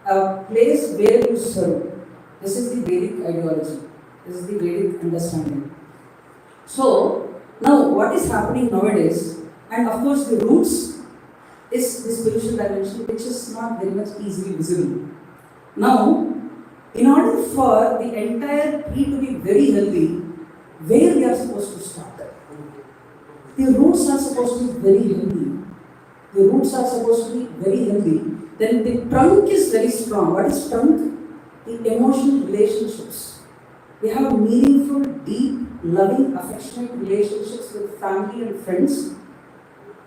a place where you serve. This is the Vedic ideology. This is the Vedic understanding. So, now what is happening nowadays, and of course the roots is the spiritual dimension, which is not very much easily visible. Now, in order for the entire tree to be very healthy, where we are supposed to start? The roots are supposed to be very healthy. The roots are supposed to be very healthy. Then the trunk is very strong. What is trunk? The emotional relationships. We have meaningful, deep, loving, affectionate relationships with family and friends.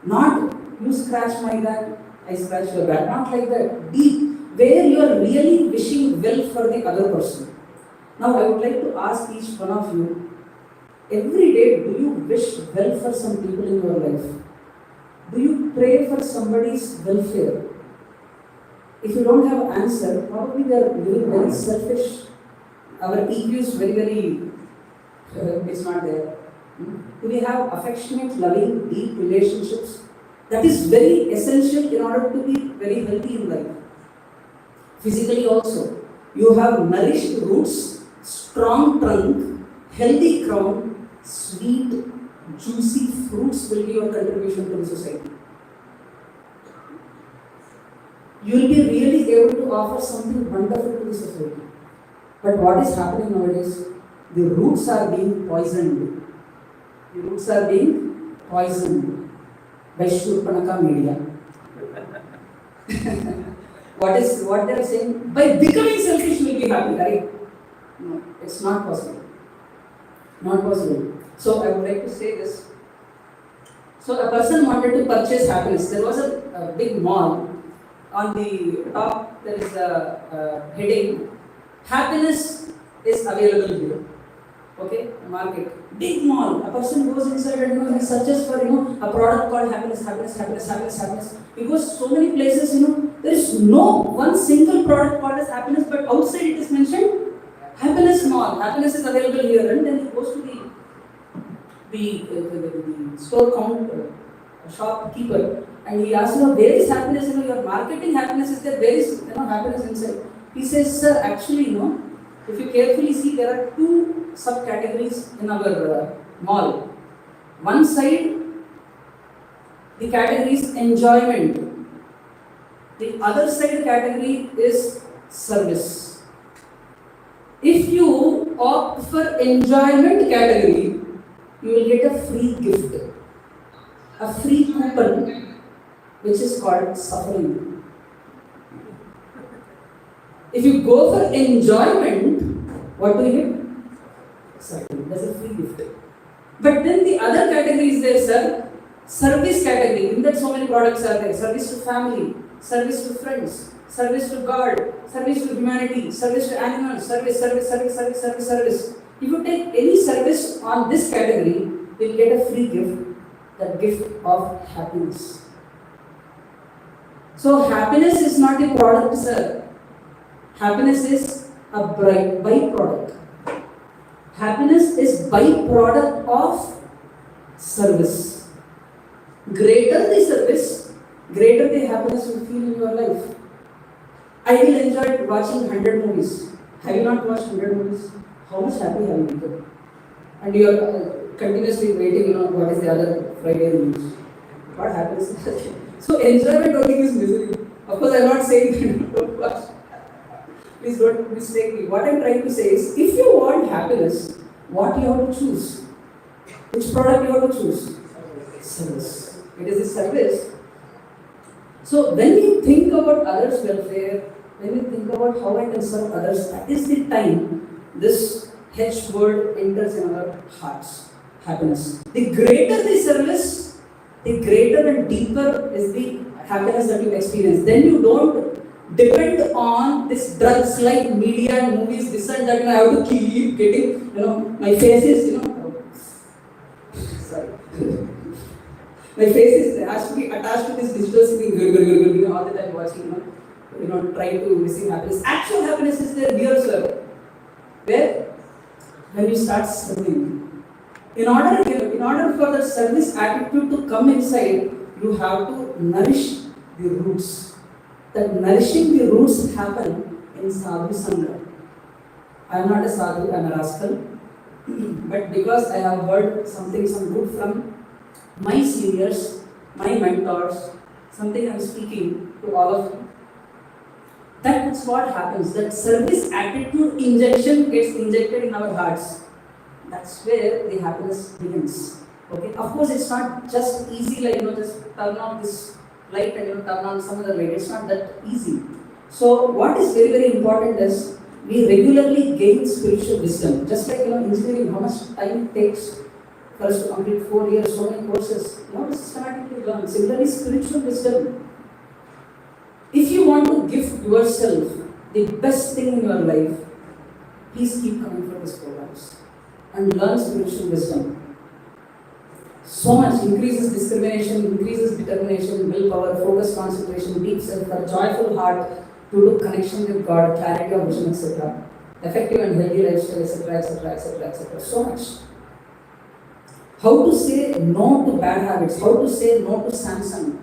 Not you scratch my back, I scratch your back. Not like that. Deep. Where you are really wishing well for the other person. Now I would like to ask each one of you, every day do you wish well for some people in your life? Do you pray for somebody's welfare? If you don't have an answer, probably they are living very selfish. Our EQ is very, it's not there. Do we have affectionate, loving, deep relationships? That is very essential in order to be very healthy in life. Physically also, you have nourished roots, strong trunk, healthy crown, sweet, juicy fruits will be your contribution to the society. you will be really able to offer something wonderful to the society. But what is happening nowadays? The roots are being poisoned. The roots are being poisoned by Shurpanaka media. What they are saying? By becoming selfish, you will be happy, right? No, it's not possible. Not possible. So I would like to say this. So a person wanted to purchase happiness. There was a big mall. On the top there is a heading, happiness is available here. Okay, market. Big mall. A person goes inside and he searches for a product called happiness. He goes so many places, there is no one single product called as happiness, but outside it is mentioned happiness mall. Happiness is available here, and then he goes to the store counter, shopkeeper, and he asks, where is happiness? Your marketing happiness is there. Where is happiness inside? He says, sir, actually, if you carefully see, there are two subcategories in our mall. One side, the category is enjoyment. The other side category is service. If you opt for enjoyment category, you will get a free gift, a free coupon, which is called suffering. If you go for enjoyment, what do you get? Suffering. That's a free gift. But then the other category is there, sir. Service category. In that so many products are there. Service to family, service to friends, service to God, service to humanity, service to animals, service. If you take any service on this category, you will get a free gift, the gift of happiness. So happiness is not a product, sir. Happiness is a byproduct. Happiness is byproduct of service. Greater the service, greater the happiness you feel in your life. I will enjoy watching 100 movies. Have you not watched 100 movies? How much happy have you become? And you are continuously waiting, what is the other Friday release? What happens? So enjoyment only is misery. Of course, I am not saying don't watch. Please don't mistake me. What I am trying to say is, if you want happiness, what you have to choose? Which product you have to choose? Service. It is a service. So when you think about others' welfare, when you think about how I can serve others, that is the time this H word enters in our hearts. Happiness. The greater the service, the greater and deeper is the happiness that you experience. Then you don't depend on this drugs like media and movies, this and that, and I have to keep getting, my face is, sorry. My face has to be attached to this digital screen, all the time watching, trying to receive happiness. Actual happiness is there, dear sir. Where? When you start serving. In order for the service attitude to come inside, you have to nourish the roots. That nourishing the roots happen in Sadhusang. I am not a sadhu, I am a rascal. But because I have heard some good from my seniors, my mentors, something I am speaking to all of you. That's what happens. That service attitude injection gets injected in our hearts. That's where the happiness begins. Okay. Of course, it's not just easy like just turn on this light and turn on some other light. It's not that easy. So what is very, very important is we regularly gain spiritual wisdom. Just like engineering, how much time it takes for us to complete 4 years, so many courses. Systematically learn. Similarly, spiritual wisdom. If you want to give yourself the best thing in your life, please keep coming for these programs and learn spiritual wisdom. So much increases discrimination, increases determination, willpower, focus, concentration, deep self, a joyful heart, to do connection with God, clarity of vision, etc. Effective and healthy lifestyle, etc. So much. How to say no to bad habits, how to say no to Samsung.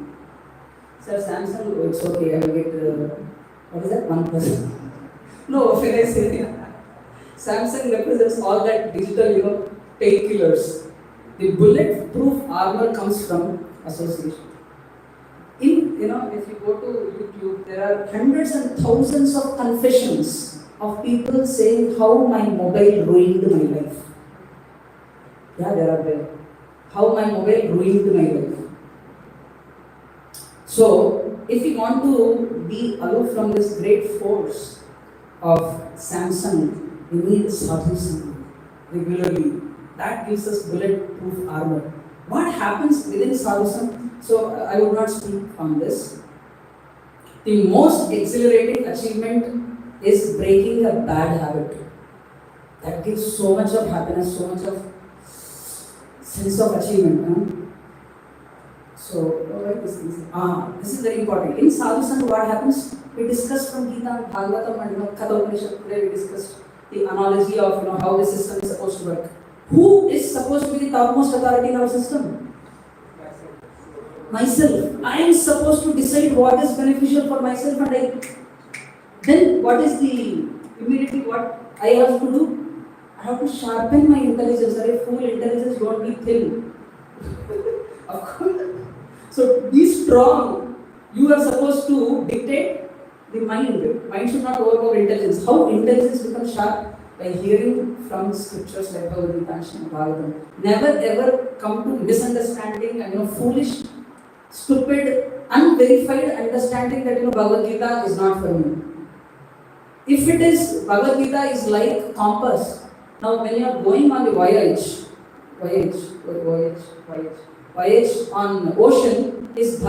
Sir, Samsung, it's okay, I will get, what is that, 1%? No, when I say Samsung represents all that digital, painkillers. The bulletproof armor comes from association. In if you go to YouTube, there are hundreds and thousands of confessions of people saying how my mobile ruined my life. Yeah, there are there. How my mobile ruined my life. So, if you want to be aloof from this great force of Samsung, we need Sadhusang regularly. That gives us bulletproof armor. What happens within Sadhusang? So, I would not speak on this. The most exhilarating achievement is breaking a bad habit. That gives so much of happiness, so much of sense of achievement. Huh? So, this is very important. In Sadhusang, what happens? We discussed from Gita, Bhagavatam, and Katha Upanishad. Today we discussed the analogy of how the system is supposed to work. Who is supposed to be the topmost authority in our system? Myself. I am supposed to decide what is beneficial for myself, and then what is the immediately what I have to do? I have to sharpen my intelligence. Full intelligence don't be thin. Of course. So be strong. You are supposed to dictate the mind. Mind should not overpower intelligence. How intelligence becomes sharp? By hearing from scriptures like Bhagavad Gita and Bhagavatam. Never ever come to misunderstanding and foolish, stupid, unverified understanding that Bhagavad Gita is not for me. If it is, Bhagavad Gita is like compass. Now when you are going on the voyage on ocean, is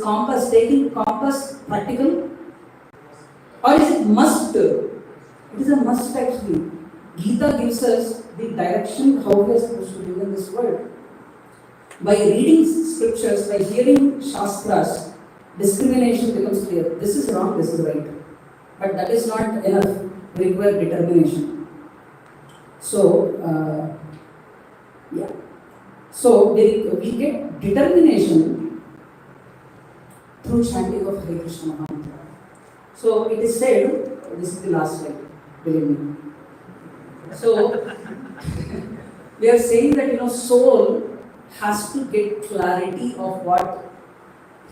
compass, taking compass practical? Or is it must? It is a must actually. Gita gives us the direction how we are supposed to live in this world. By reading scriptures, by hearing shastras, discrimination becomes clear. This is wrong, this is right. But that is not enough. We require determination. So, So we get determination through chanting of Hare Krishna Mahamantra. So it is said, this is the last slide, believe me. So we are saying that soul has to get clarity of what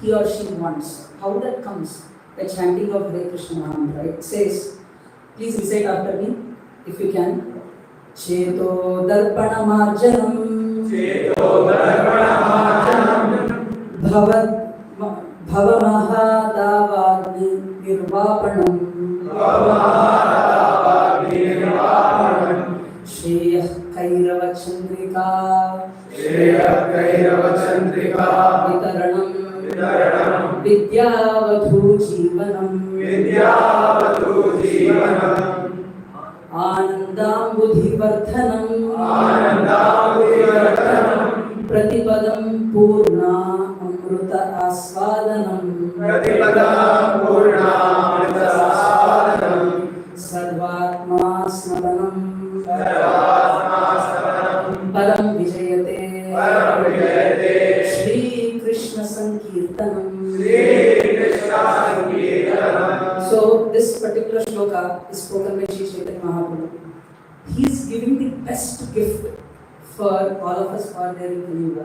he or she wants. How that comes? By chanting of Hare Krishna Mahamantra. It says, please recite after me, if you can. Cheto darpana marjanam Bhavamahadavagni nirvapanam Shreyah Kairava Chandrika Vitaranam Vidyavadhu Jivanam Anandam Buddhivardhanam Pratipadam Purna Amruta Asvadanam Sarvatma Snadanam Param Vijayate Shri Krishna Sankirtanam. So this particular shloka is spoken by Sri Chaitanya Mahaprabhu. He is giving the best gift for all of us for their Yuga,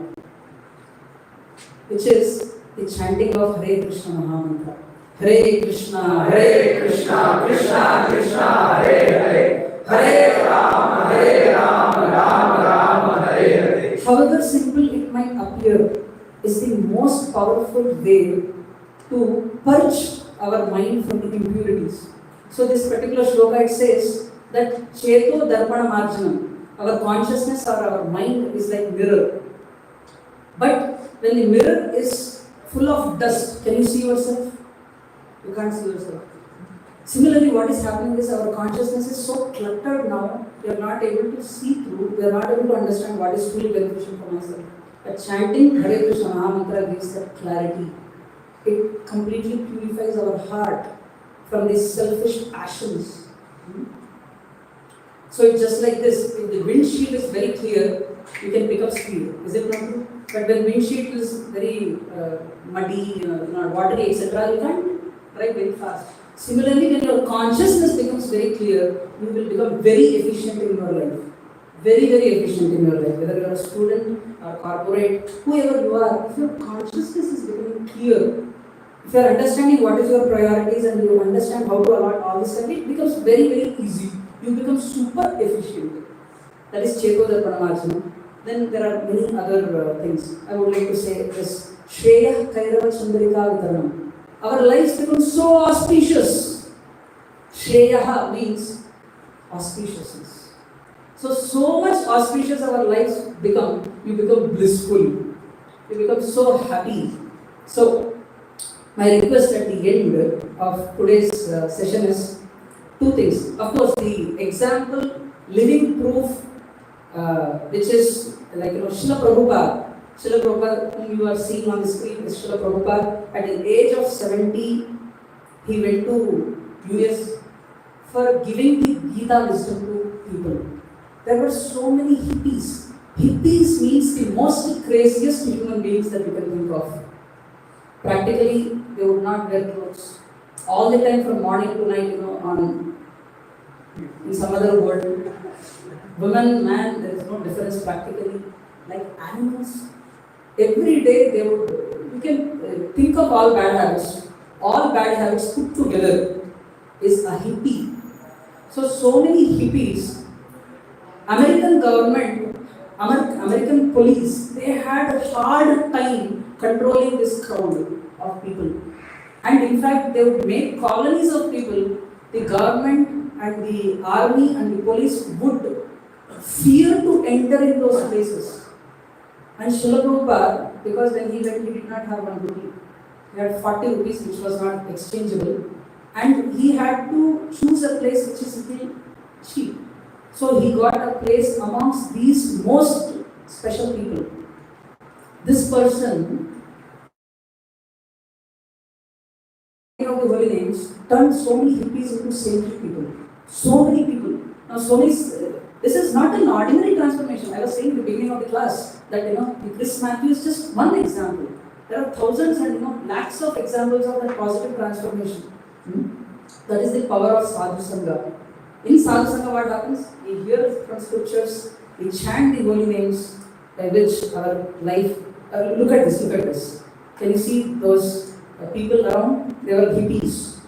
which is the chanting of Hare Krishna Mahamantra. Hare Krishna, Krishna Krishna, Hare Hare, Hare Rama, Rama Rama, Hare Hare. However simple it might appear, is the most powerful way to purge our mind from the impurities. So this particular shloka, it says that Cheto Darpana Marjanam, our consciousness or our mind is like mirror. But when the mirror is full of dust, can you see yourself? You can't see yourself. Similarly, what is happening is our consciousness is so cluttered now, we are not able to see through, we are not able to understand what is truly beneficial for myself. But chanting Hare Krishna Mahamantra gives that clarity. It completely purifies our heart from these selfish passions. So it's just like this. If the windshield is very clear, you can pick up speed. Is it not true? But when windshield is very muddy, watery, etc., you can't drive very fast. Similarly, when your consciousness becomes very clear, you will become very efficient in your life. Very, very efficient in your life. Whether you are a student or corporate, whoever you are, if your consciousness is becoming clear, if you are understanding what is your priorities and you understand how to allot all this stuff, it becomes very, very easy. You become super efficient. That is Cheko Darpanamarjana. Then there are many other things. I would like to say this Shreya Kairava Chandarika Vitaranam. Our lives become so auspicious. Shreya means auspiciousness. So much auspicious our lives become, you become blissful. You become so happy. So, my request at the end of today's session is two things. Of course, the example, living proof, which is like Srila Prabhupada. Srila Prabhupada, whom you are seeing on the screen, is Srila Prabhupada. At the age of 70, he went to US for giving the Gita wisdom to people. There were so many hippies. Hippies means the most craziest human beings that you can think of. Practically, they would not wear clothes. All the time from morning to night, in some other world. Woman, man, there is no difference practically. Like animals. Every day they would, you can think of all bad habits. All bad habits put together is a hippie. So many hippies. American government, American police, they had a hard time controlling this crowd of people. And in fact, they would make colonies of people. The government and the army and the police would fear to enter in those places. And Srila Prabhupada, because when he went, he did not have 1 rupee. He had 40 rupees, which was not exchangeable. And he had to choose a place which is little cheap. So he got a place amongst these most special people. This person, of the holy names, turned so many hippies into saintly people. So many people. Now, this is not an ordinary transformation. I was saying in the beginning of the class that Chris Matthew is just one example. There are thousands and lakhs of examples of that positive transformation. That is the power of Sadhusang. In Sadhusanga, what happens? We hear from scriptures, we chant the holy names by which our life. Look at this. Can you see those people around? They were hippies.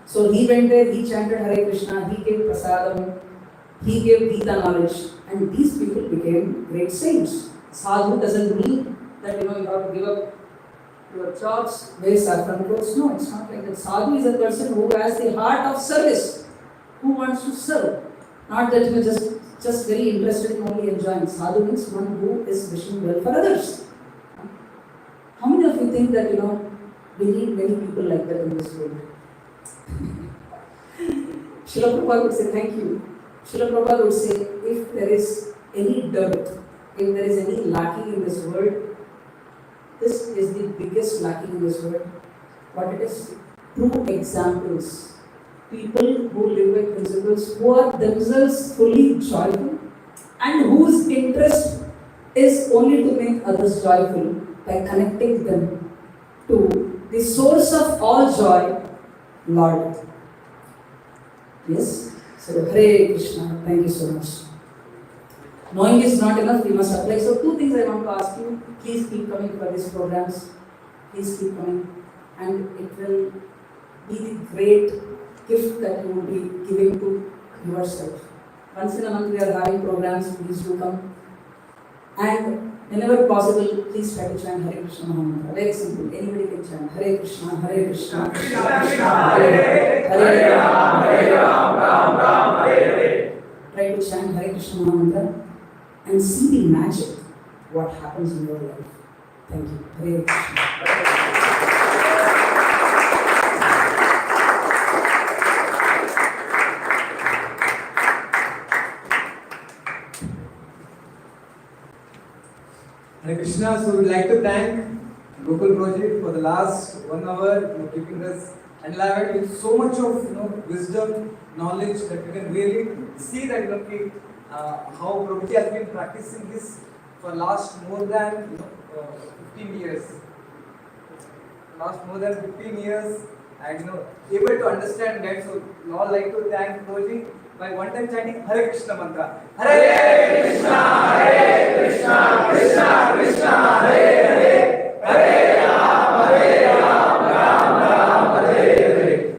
So he went there, he chanted Hare Krishna, he gave prasadam, he gave Gita knowledge, and these people became great saints. Sadhu doesn't mean that you have to give up your jobs, wear saffron clothes. No, it's not like that. Sadhu is a person who has the heart of service, who wants to serve. Not that you are just very interested in only enjoying. Sadhu means one who is wishing well for others. How many of you think that we need many people like that in this world? Srila Prabhupada would say, thank you. Srila Prabhupada would say, if there is any dearth, if there is any lacking in this world, this is the biggest lacking in this world. What it is? True examples. People who live by principles, who are themselves fully joyful and whose interest is only to make others joyful by connecting them to the source of all joy, Lord. Yes? So, Hare Krishna. Thank you so much. Knowing is not enough, we must apply. So, two things I want to ask you. Please keep coming for these programs. Please keep coming. And it will be the great gift that you will be giving to yourself. Once in a month we are having programs, please do come. And whenever possible, please try to chant Hare Krishna Mahamantra. Very simple. Anybody can chant Hare Krishna, Hare Krishna, Krishna Krishna, Hare Hare Ram, Hare Ram, Ram Ram, Hare Hare. Try to chant Hare Krishna Mahamantra and see the magic, what happens in your life. Thank you. Hare Krishna. Hare Krishna, so we would like to thank Gokul project for the last 1 hour, keeping us enlivened with so much of wisdom, knowledge that we can really see that how Prabhuji has been practicing this for last more than 15 years. Last more than 15 years, and able to understand that. So we all like to thank Prabhuji by one time chanting Hare Krishna mantra. Hare Krishna, Krishna Krishna, Hare Hare, Hare